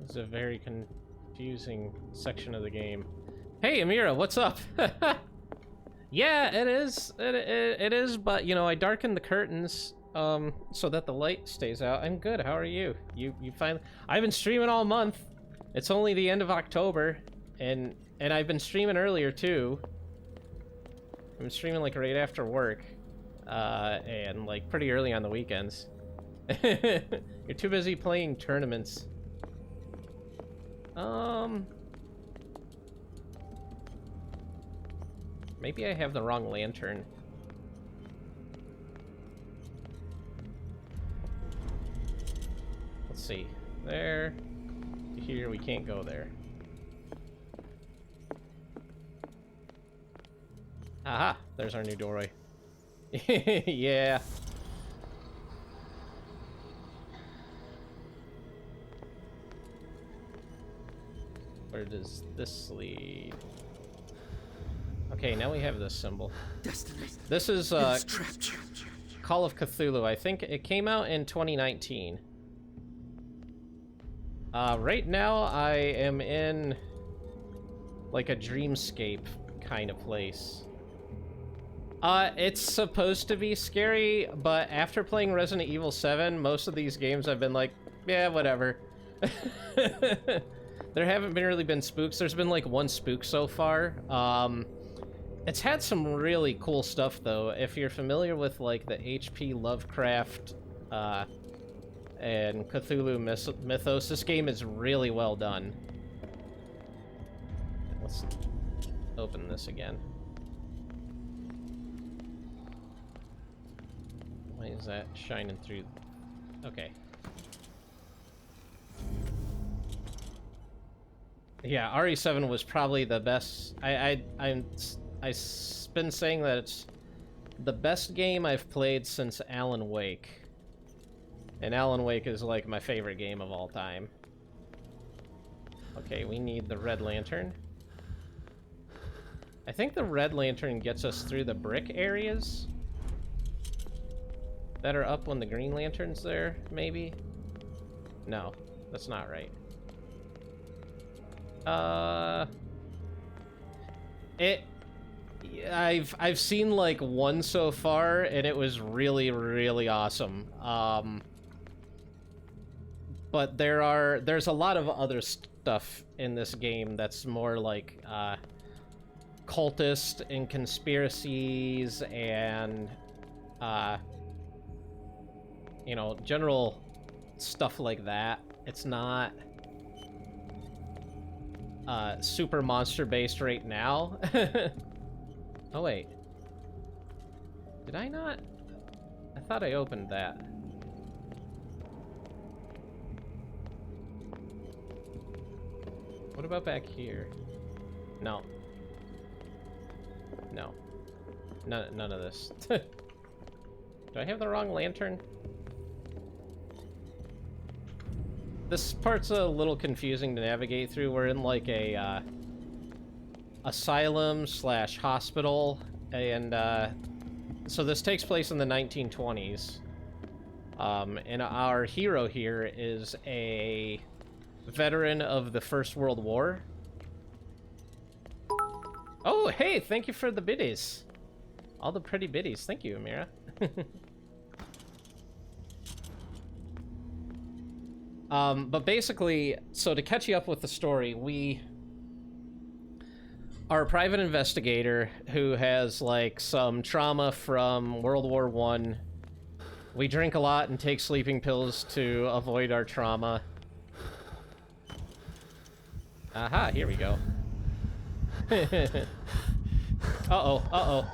It's a very confusing section of the game. Hey, Amira, what's up? Yeah, it is. It is, but you know, I darkened the curtains so that the light stays out. I'm good. How are you? You finally? I've been streaming all month. It's only the end of October, and I've been streaming earlier too. I'm streaming like right after work, and like pretty early on the weekends. You're too busy playing tournaments. Maybe I have the wrong lantern. Let's see. There. Here, we can't go there. Aha! There's our new doorway. Yeah. Where does this lead? Okay, now we have this symbol. This is Call of Cthulhu. I think it came out in 2019. Right now I am in like a dreamscape kind of place. It's supposed to be scary, but after playing Resident Evil 7, most of these games I've been like, yeah, whatever. There haven't really been spooks. There's been like one spook so far. It's had some really cool stuff though. If you're familiar with like the H.P. Lovecraft and Cthulhu mythos, this game is really well done. Let's open this again. Why is that shining through? Okay. Yeah, RE7 was probably the best. I've been saying that it's the best game I've played since Alan Wake. And Alan Wake is like my favorite game of all time. Okay, we need the red lantern. I think the red lantern gets us through the brick areas that are up when the green lantern's there, maybe? No, that's not right. I've seen like one so far, and it was really, really awesome. But there's a lot of other stuff in this game that's more like cultist and conspiracies and you know, general stuff like that. It's not super monster based right now. Oh wait, did I not? I thought I opened that. What about back here? No. No. None of this. Do I have the wrong lantern? This part's a little confusing to navigate through. We're in like a asylum slash hospital, and so this takes place in the 1920s. And our hero here is a veteran of the First World War, Oh, hey, thank you for the biddies. All the pretty biddies. Thank you, Amira. But basically, so to catch you up with the story, we are a private investigator who has, like, some trauma from World War I. We drink a lot and take sleeping pills to avoid our trauma. Aha, here we go. Uh-oh, uh-oh,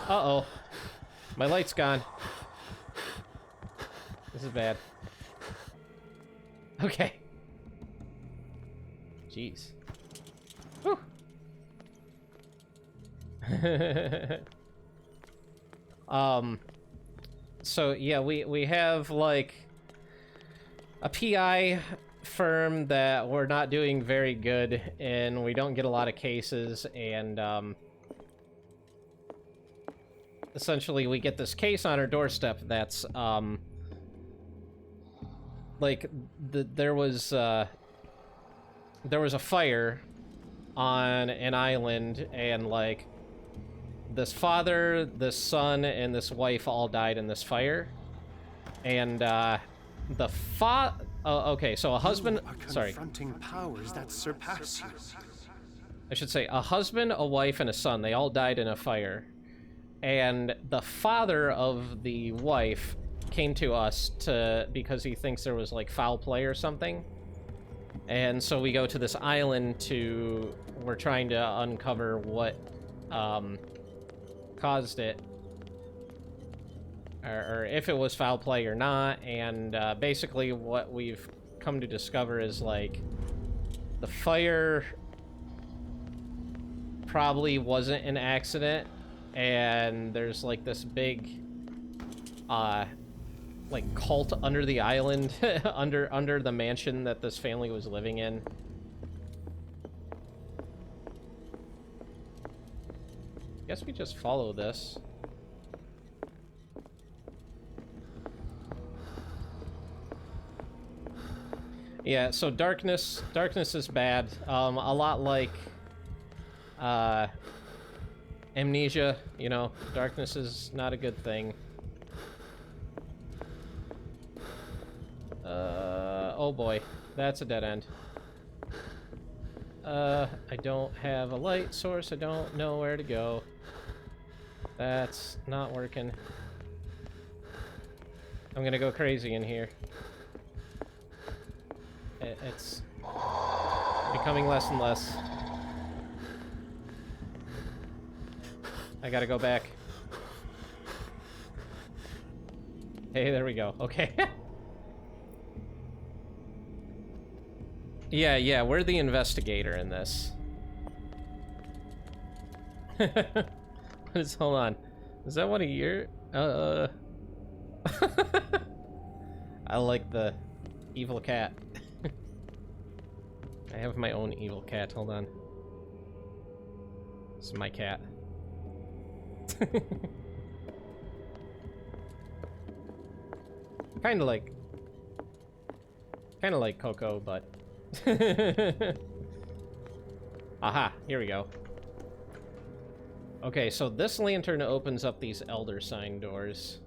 uh-oh. My light's gone. This is bad. Okay. Jeez. Whew. So yeah, we have like a PI firm that we're not doing very good, and we don't get a lot of cases, and essentially we get this case on our doorstep that's like there was a fire on an island, and like this father, this son, and this wife all died in this fire. And okay, so a husband, sorry, confronting powers that surpass you. I should say a husband, a wife, and a son, they all died in a fire. And the father of the wife came to us because he thinks there was like foul play or something. And so we go to this island we're trying to uncover what caused it, or if it was foul play or not. And basically what we've come to discover is like the fire probably wasn't an accident, and there's like this big like cult under the island under the mansion that this family was living in. Guess we just follow this. Yeah, so darkness is bad. A lot like amnesia, you know, darkness is not a good thing. Oh boy, that's a dead end. I don't have a light source, I don't know where to go. That's not working. I'm gonna go crazy in here. It's becoming less and less. I gotta go back. Hey, there we go. Okay. Yeah, we're the investigator in this. Hold on. Is that one of your... I like the evil cat. I have my own evil cat. Hold on. This is my cat. Kind of like Coco, but... Aha, here we go. Okay, so this lantern opens up these elder sign doors.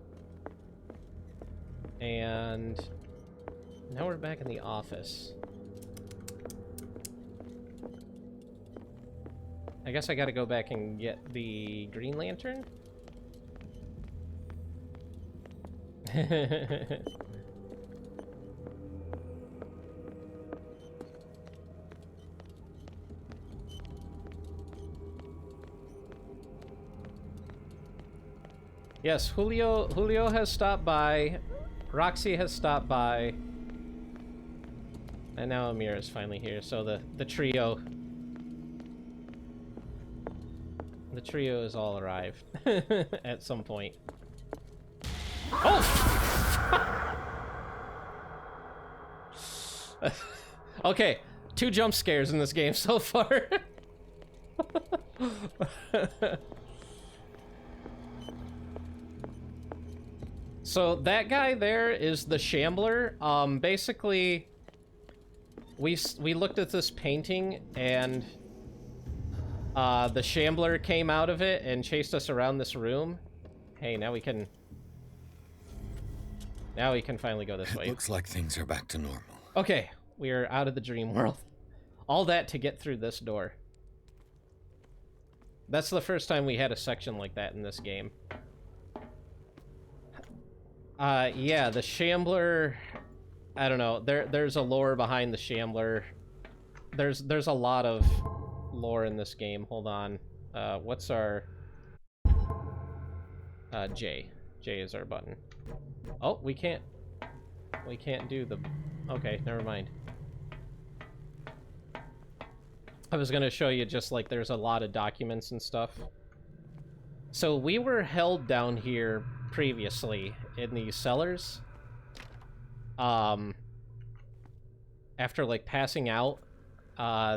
And now we're back in the office. I guess I gotta go back and get the green lantern? Yes, Julio has stopped by, Roxy has stopped by, and now Amira is finally here, so the trio has all arrived at some point. Oh! Okay, 2 jump scares in this game so far. So that guy there is the Shambler. Basically, we looked at this painting, and The Shambler came out of it and chased us around this room. Hey, now we can finally go this way. Looks like things are back to normal. Okay, we are out of the dream world. All that to get through this door. That's the first time we had a section like that in this game. Yeah, the Shambler, I don't know. There's a lore behind the Shambler. There's a lot of lore in this game. Hold on. What's our J? J is our button. Oh, we can't do the... Okay, never mind. I was gonna show you just like there's a lot of documents and stuff. So we were held down here previously in these cellars. After like passing out,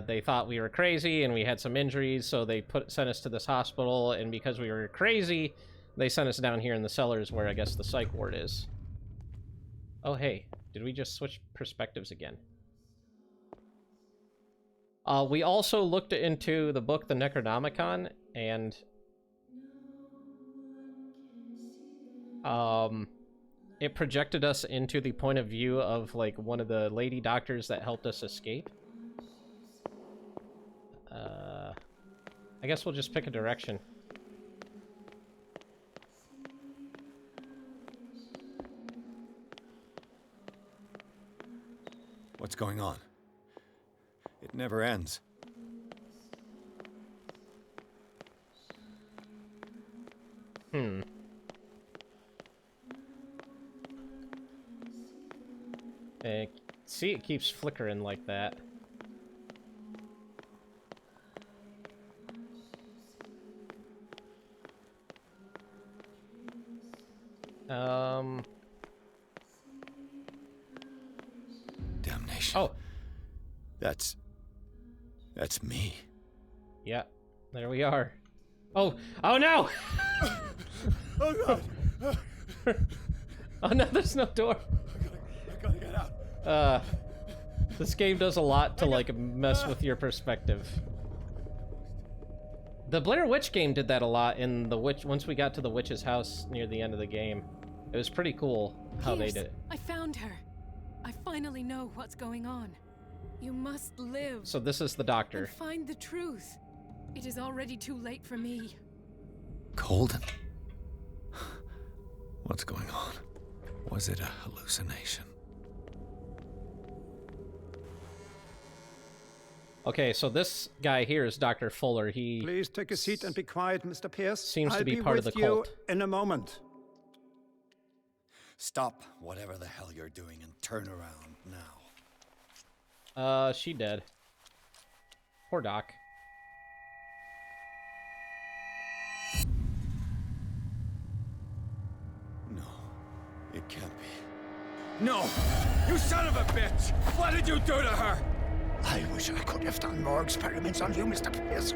they thought we were crazy and we had some injuries, so they sent us to this hospital, and because we were crazy, they sent us down here in the cellars where I guess the psych ward is. Oh hey, did we just switch perspectives again? We also looked into the book, the Necronomicon, and it projected us into the point of view of like one of the lady doctors that helped us escape. I guess we'll just pick a direction. What's going on? It never ends. See, it keeps flickering like that. Damnation. Oh. That's me. Yeah, there we are. Oh no! Oh god! Oh no, there's no door. I gotta get out. This game does a lot to like mess with your perspective. The Blair Witch game did that a lot in the witch. Once we got to the witch's house near the end of the game, it was pretty cool how they did it. I found her. I finally know what's going on. You must live. So this is the doctor. And find the truth. It is already too late for me. Colden? What's going on? Was it a hallucination? Okay, so this guy here is Dr. Fuller. He Please take a seat and be quiet, Mr. Pierce. Seems to be I'll part of with the you cult. in a moment. Stop whatever the hell you're doing and turn around now. She dead. Poor Doc. No, it can't be. No! You son of a bitch! What did you do to her? I wish I could have done more experiments on you, Mr. Pierce.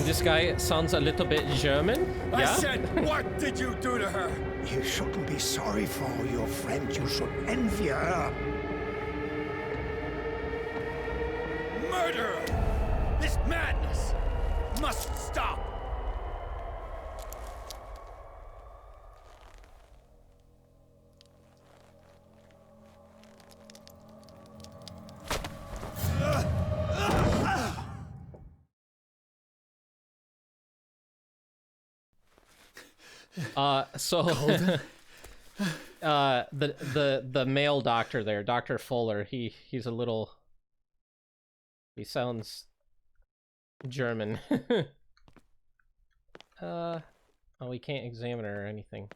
This guy sounds a little bit German. I Yeah? said, what did you do to her? You shouldn't be sorry for your friend. You should envy her. Murderer! This madness must stop! So the male doctor there, Dr. Fuller, he's a little, he sounds German. Oh, we can't examine her or anything.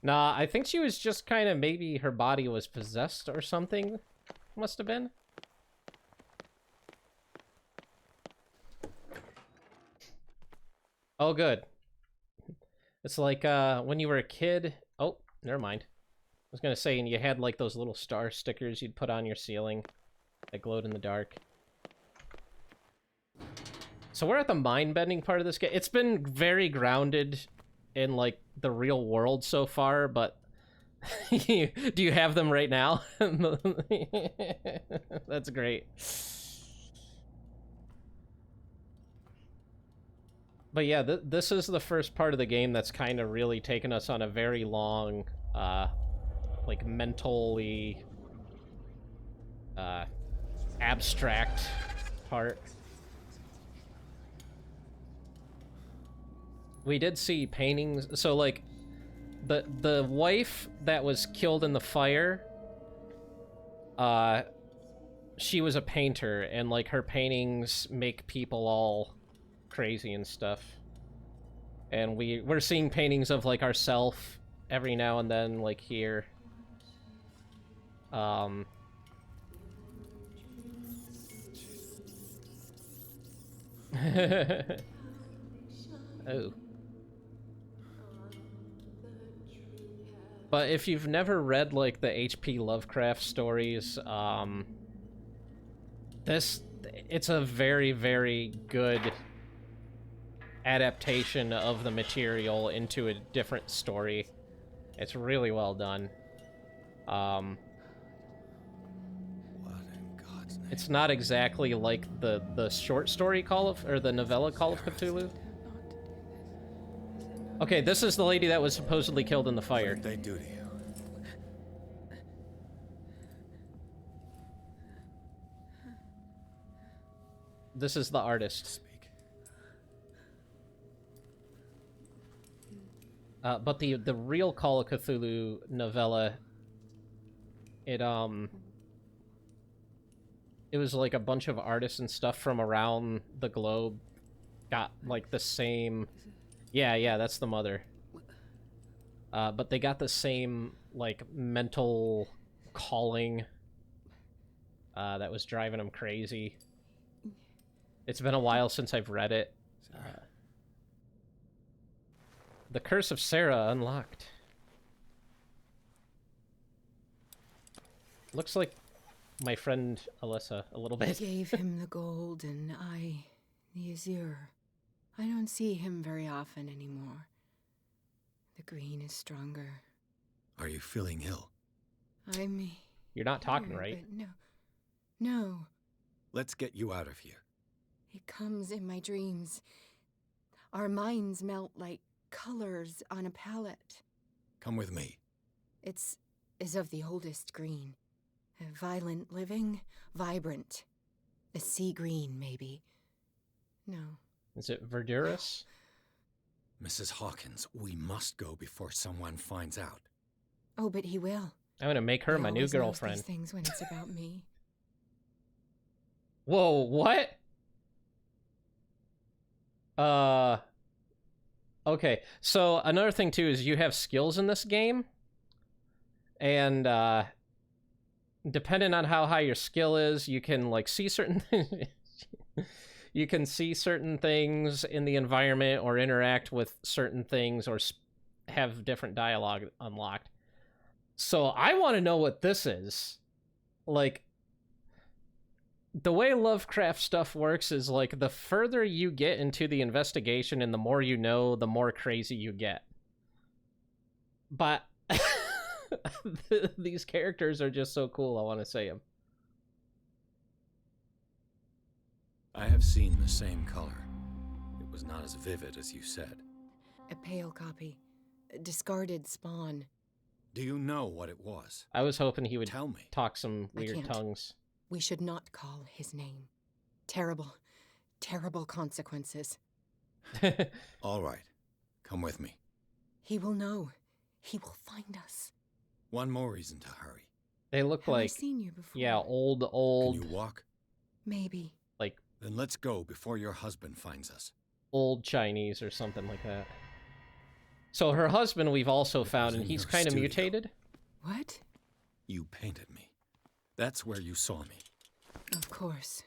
Nah, I think she was just kind of, maybe her body was possessed or something. Must have been. Oh, good. It's like when you were a kid. Oh, never mind. I was gonna say, and you had like those little star stickers you'd put on your ceiling that glowed in the dark. So we're at the mind-bending part of this game. It's been very grounded in like the real world so far, but do you have them right now? That's great. But yeah, this is the first part of the game that's kind of really taken us on a very long, like, mentally, abstract part. We did see paintings, so, like, the wife that was killed in the fire, she was a painter, and, like, her paintings make people all crazy and stuff. And we're seeing paintings of, like, ourself every now and then, like, here. Oh. But if you've never read, like, the H.P. Lovecraft stories, it's a very, very good adaptation of the material into a different story. It's really well done. It's not exactly like the short story or the novella Call of Cthulhu. Okay, this is the lady that was supposedly killed in the fire. What did they do to you? This is the artist. But the real Call of Cthulhu novella, it was like a bunch of artists and stuff from around the globe got like the same. Yeah, that's the mother. But they got the same, like, mental calling that was driving them crazy. It's been a while since I've read it. The Curse of Sarah unlocked. Looks like my friend Alyssa a little I bit. gave him the gold and I the azure. I don't see him very often anymore. The green is stronger. Are you feeling ill? You're not talking right. No. Let's get you out of here. It comes in my dreams. Our minds melt like colors on a palette. Come with me. It's of the oldest green. Violent living, vibrant. A sea green, maybe. No. Is it verdurous? Mrs. Hawkins, we must go before someone finds out. Oh, but he will. I'm gonna make her my new girlfriend. These things when it's about me. Whoa, what? Okay, so another thing too is you have skills in this game, and depending on how high your skill is, you can like see certain you can see certain things in the environment or interact with certain things or have different dialogue unlocked. So I want to know what this is. Like, the way Lovecraft stuff works is, like, the further you get into the investigation and the more you know, the more crazy you get. But these characters are just so cool, I want to say them. I have seen the same color. It was not as vivid as you said. A pale copy. A discarded spawn. Do you know what it was? I was hoping he would tell me. Talk some weird tongues. We should not call his name. Terrible, terrible consequences. All right. Come with me. He will know. He will find us. One more reason to hurry. They look Have like... I seen you before? Yeah, old. Can you walk? Maybe. Like... Then let's go before your husband finds us. Old Chinese or something like that. So her husband we've also found, and he's kind of mutated. What? You painted me. That's where you saw me. Of course.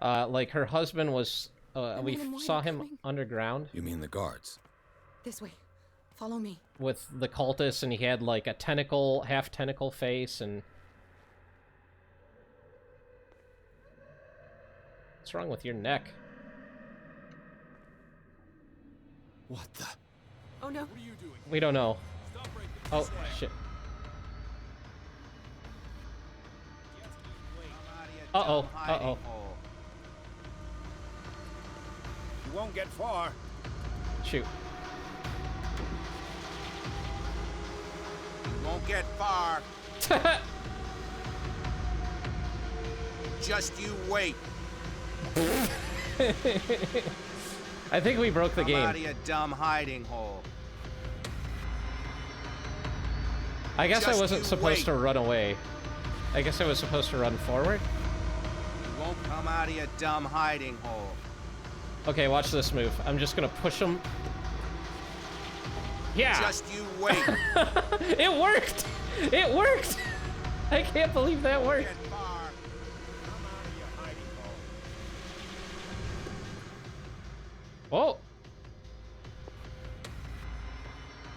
Like her husband was, we saw him underground. You mean the guards? This way. Follow me. With the cultists, and he had like a tentacle, half tentacle face, and... What's wrong with your neck? What the? Oh no. What are you doing? We don't know. Stop right there. Oh, shit. Uh-oh. Uh-oh. won't get far. Shoot. You won't get far. Just you wait. I think we broke the Come game. out of your dumb hiding hole. I guess I Just wasn't you supposed wait. to run away. I guess I was supposed to run forward. You won't come out of your dumb hiding hole. Okay, watch this move. I'm just gonna push him. Yeah! Just you wait. It worked! It worked! I can't believe that worked. Get far. Come out of your hiding hole. Oh!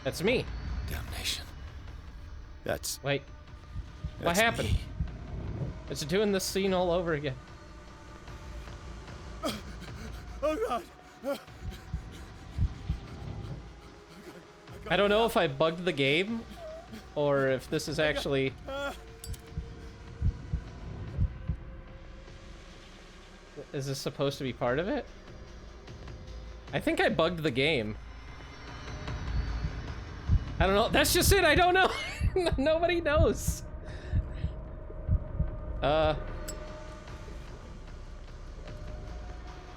That's me. Damnation. That's... Wait. What that's happened? me. It's doing this scene all over again. Oh God! I don't know if I bugged the game or if this is actually... Is this supposed to be part of it? I think I bugged the game. I don't know. That's just it. I don't know. Nobody knows.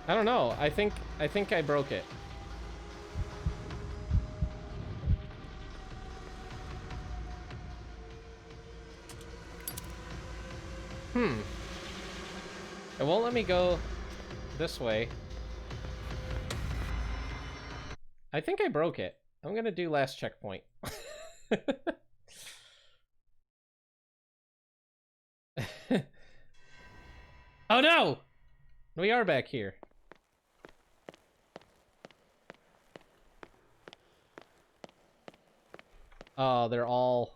I don't know. I think I broke it. It won't let me go this way. I think I broke it. I'm gonna do last checkpoint. Oh no! We are back here. Oh, they're all...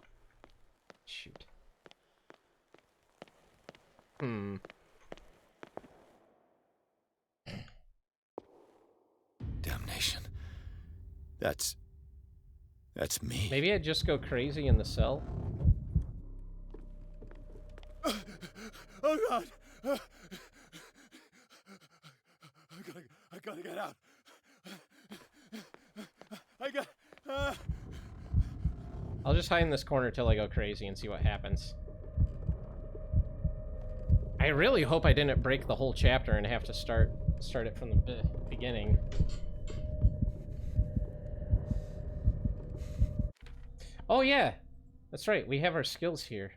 Shoot. Damnation. That's me. Maybe I just go crazy in the cell? Oh God! I gotta get out. I got. I'll just hide in this corner till I go crazy and see what happens. I really hope I didn't break the whole chapter and have to start it from the beginning. Oh yeah, that's right. We have our skills here.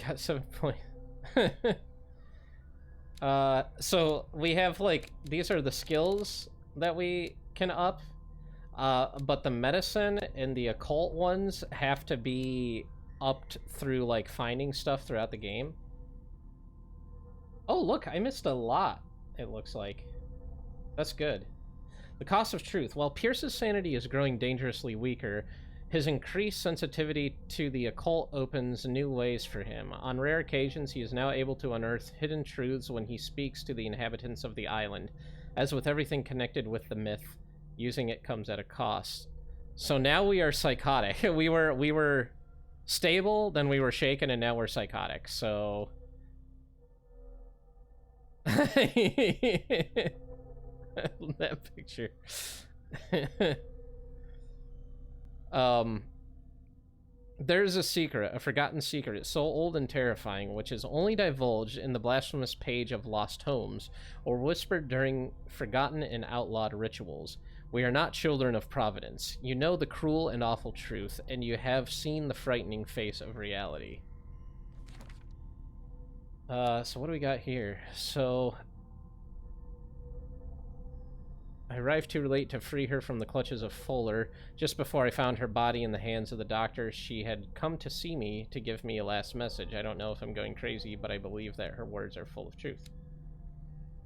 Got 7 points. So we have like these are the skills that we can up, but the medicine and the occult ones have to be upped through like finding stuff throughout the game. Oh look, I missed a lot. It looks like that's good. The cost of truth. While Pierce's sanity is growing dangerously weaker, his increased sensitivity to the occult opens new ways for him. On rare occasions, he is now able to unearth hidden truths when he speaks to the inhabitants of the island. As with everything connected with the myth, using it comes at a cost. So now we are psychotic. We were stable, then we were shaken, and now we're psychotic. So that picture. There's a secret, a forgotten secret, so old and terrifying, which is only divulged in the blasphemous page of lost tomes, or whispered during forgotten and outlawed rituals. We are not children of Providence. You know the cruel and awful truth, and you have seen the frightening face of reality. So what do we got here? So... I arrived too late to free her from the clutches of Fuller. Just before I found her body in the hands of the doctor, she had come to see me to give me a last message. I don't know if I'm going crazy, but I believe that her words are full of truth.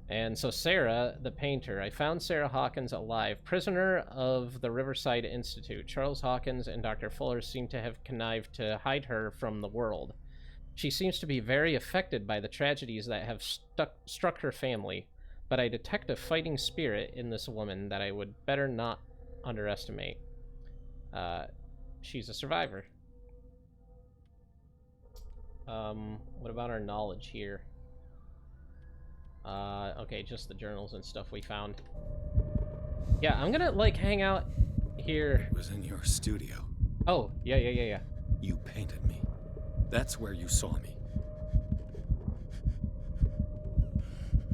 And so Sarah, the painter, I found Sarah Hawkins alive, prisoner of the Riverside Institute. Charles Hawkins and Dr. Fuller seem to have connived to hide her from the world. She seems to be very affected by the tragedies that have struck her family. But I detect a fighting spirit in this woman that I would better not underestimate. She's a survivor. What about our knowledge here? Okay, just the journals and stuff we found. Yeah, I'm gonna, like, hang out here. It was in your studio. Oh, yeah. You painted me. That's where you saw me.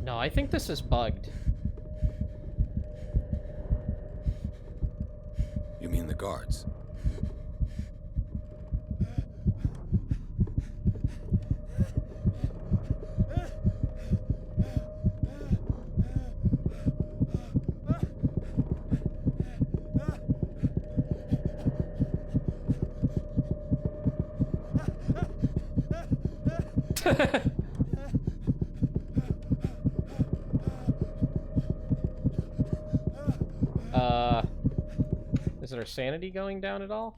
No, I think this is bugged. You mean the guards? Is our sanity going down at all?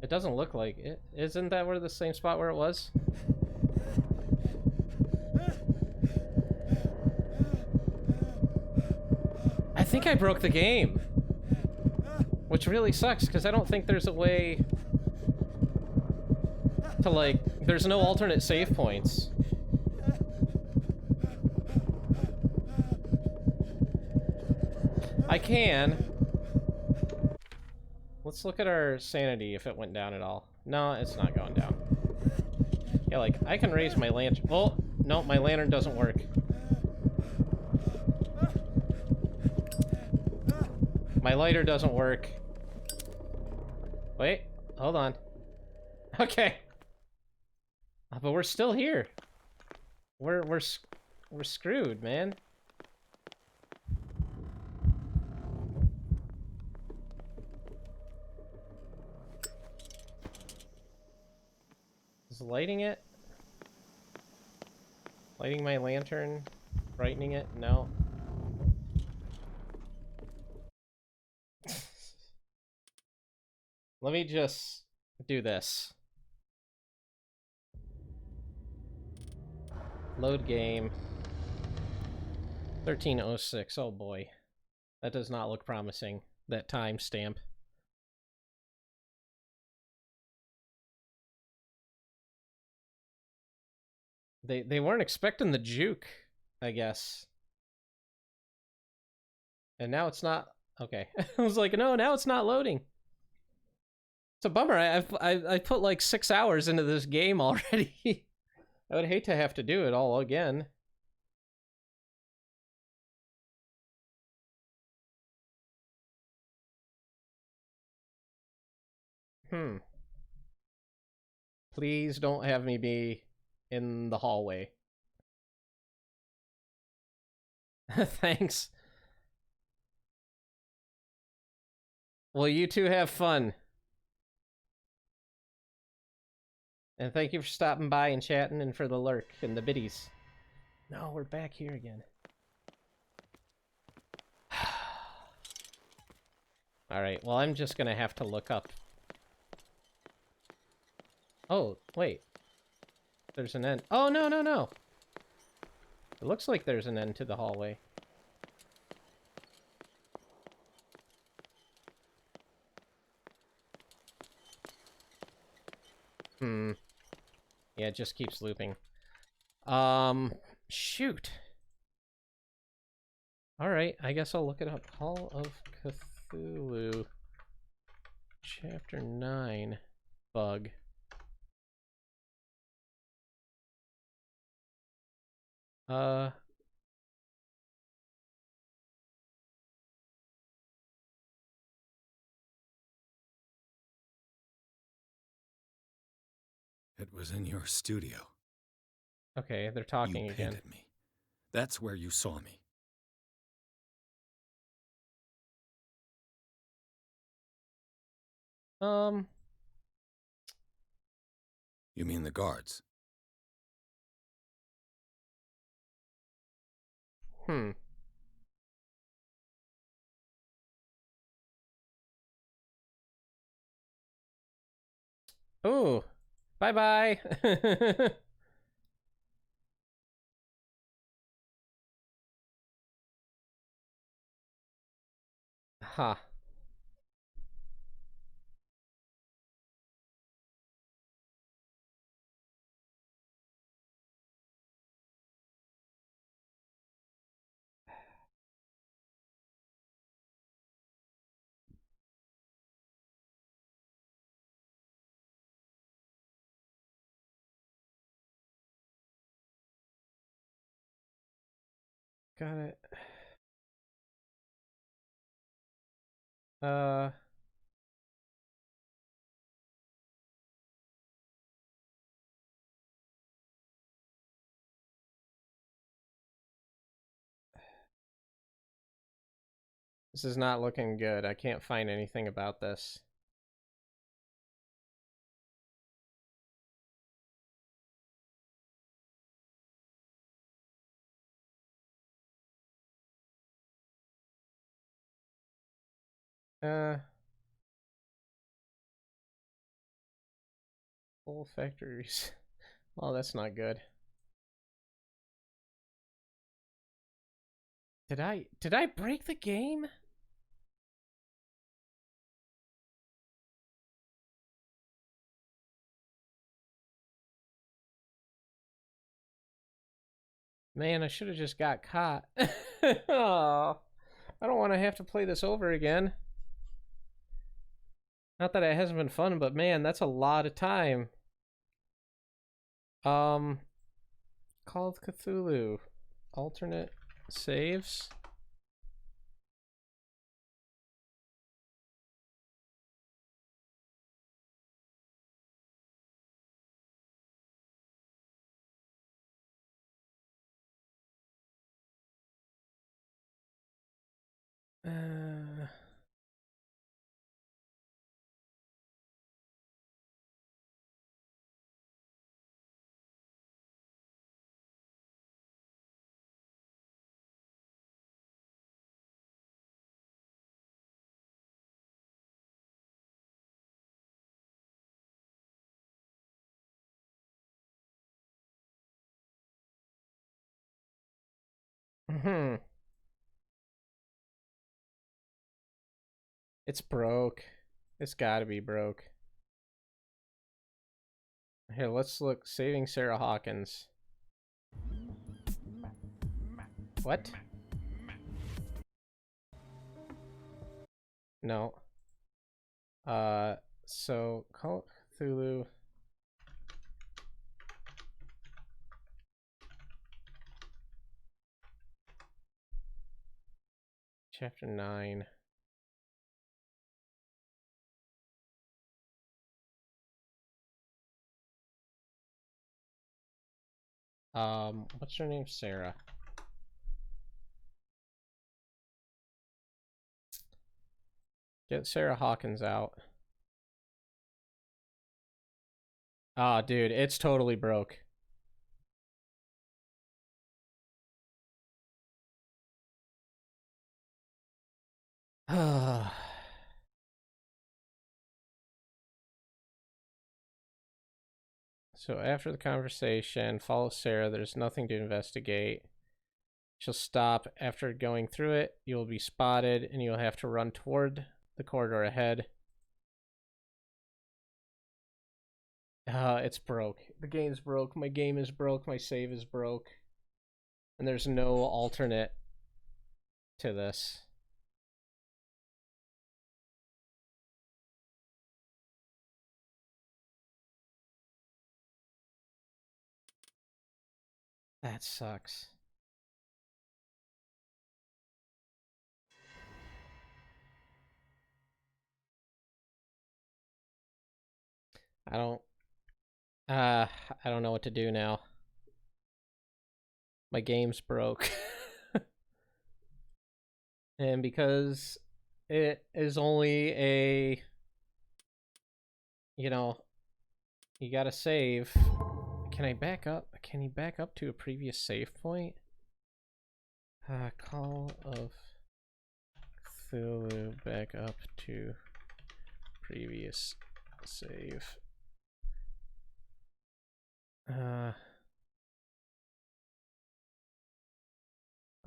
It doesn't look like it. Isn't that where the same spot where it was? I think I broke the game. Which really sucks, because I don't think there's a way to, like, there's no alternate save points. I can. Let's look at our sanity if it went down at all. No, it's not going down. Yeah, like, I can raise my lantern. Oh, no, my lantern doesn't work. My lighter doesn't work. Wait, hold on. Okay. But we're still here. We're screwed, man. Is lighting it? Lighting my lantern? Brightening it? No. Let me just do this. Load game. 1306. Oh boy. That does not look promising. That timestamp. They weren't expecting the juke, I guess. And now it's not. Okay. I was like, no, now it's not loading. It's a bummer. I put like 6 hours into this game already. I would hate to have to do it all again. Please don't have me be in the hallway. Thanks. Well, you two have fun. And thank you for stopping by and chatting and for the lurk and the biddies. No, we're back here again. Alright, well, I'm just gonna have to look up. Oh, wait. There's an end. Oh, no. It looks like there's an end to the hallway. Yeah, it just keeps looping. Shoot. Alright, I guess I'll look it up. Hall of Cthulhu. Chapter 9. Bug. It was in your studio. Okay, they're talking you again. Painted me. That's where you saw me. You mean the guards? Ooh. Bye-bye. Huh. Got it. Uh... This is not looking good. I can't find anything about this. Full factories. Oh, that's not good. Did I break the game? Man, I should have just got caught. Oh, I don't want to have to play this over again. Not that it hasn't been fun, but man, that's a lot of time. Call of Cthulhu. Alternate saves. It's broke. It's gotta be broke. Here, let's look. Saving Sarah Hawkins. What? No. So Call of Cthulhu. Chapter 9. What's her name? Sarah. Get Sarah Hawkins out. Ah, dude, it's totally broke. So after the conversation, follow Sarah. There's nothing to investigate. She'll stop after going through it. You'll be spotted, and you'll have to run toward the corridor ahead. It's broke. The game's broke. My game is broke. My save is broke. And there's no alternate to this. That sucks. I don't know what to do now. My game's broke. And because it is only a, you know, you gotta save. Can I back up? Can you back up to a previous save point? Call of Cthulhu, back up to previous save.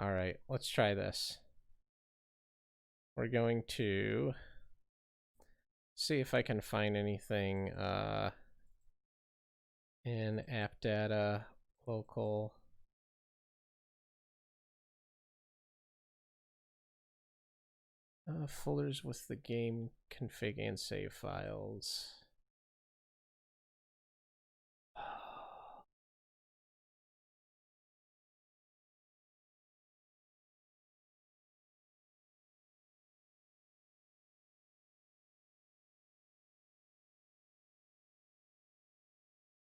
Alright, let's try this. We're going to see if I can find anything in app data, local. Folders with the game config and save files.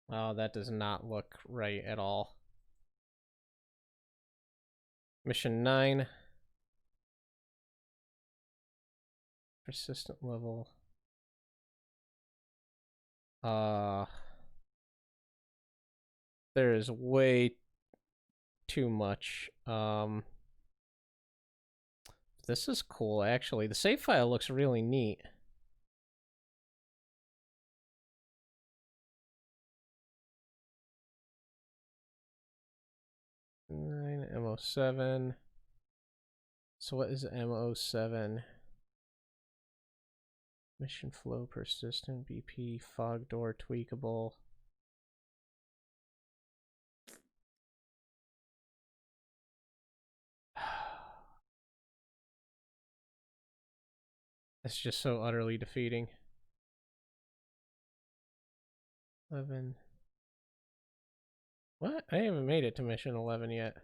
Oh, that does not look right at all. Mission 9. Persistent level. There is way too much. This is cool, actually. The save file looks really neat. MO7. So what is MO7? Mission flow persistent, BP, fog door tweakable. It's just so utterly defeating. 11. What? I haven't made it to mission 11 yet.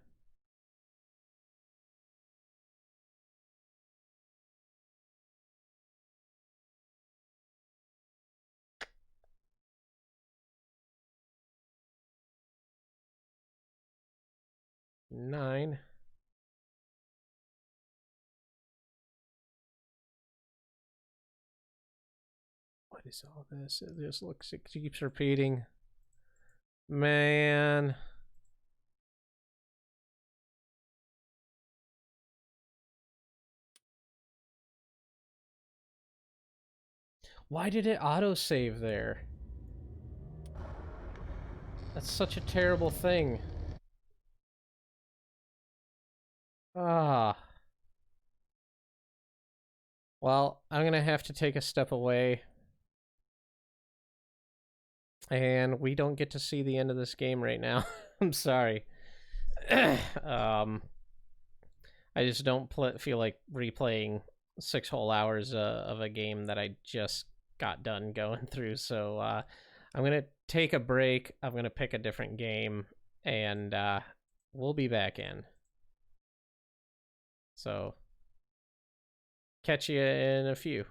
Nine. What is all this? It just looks, it keeps repeating. Man. Why did it autosave there? That's such a terrible thing. Ah. Well, I'm gonna have to take a step away. And we don't get to see the end of this game right now. I'm sorry. I just don't feel like replaying 6 whole hours of a game that I just got done going through. So I'm going to take a break. I'm going to pick a different game, and we'll be back in. So catch you in a few.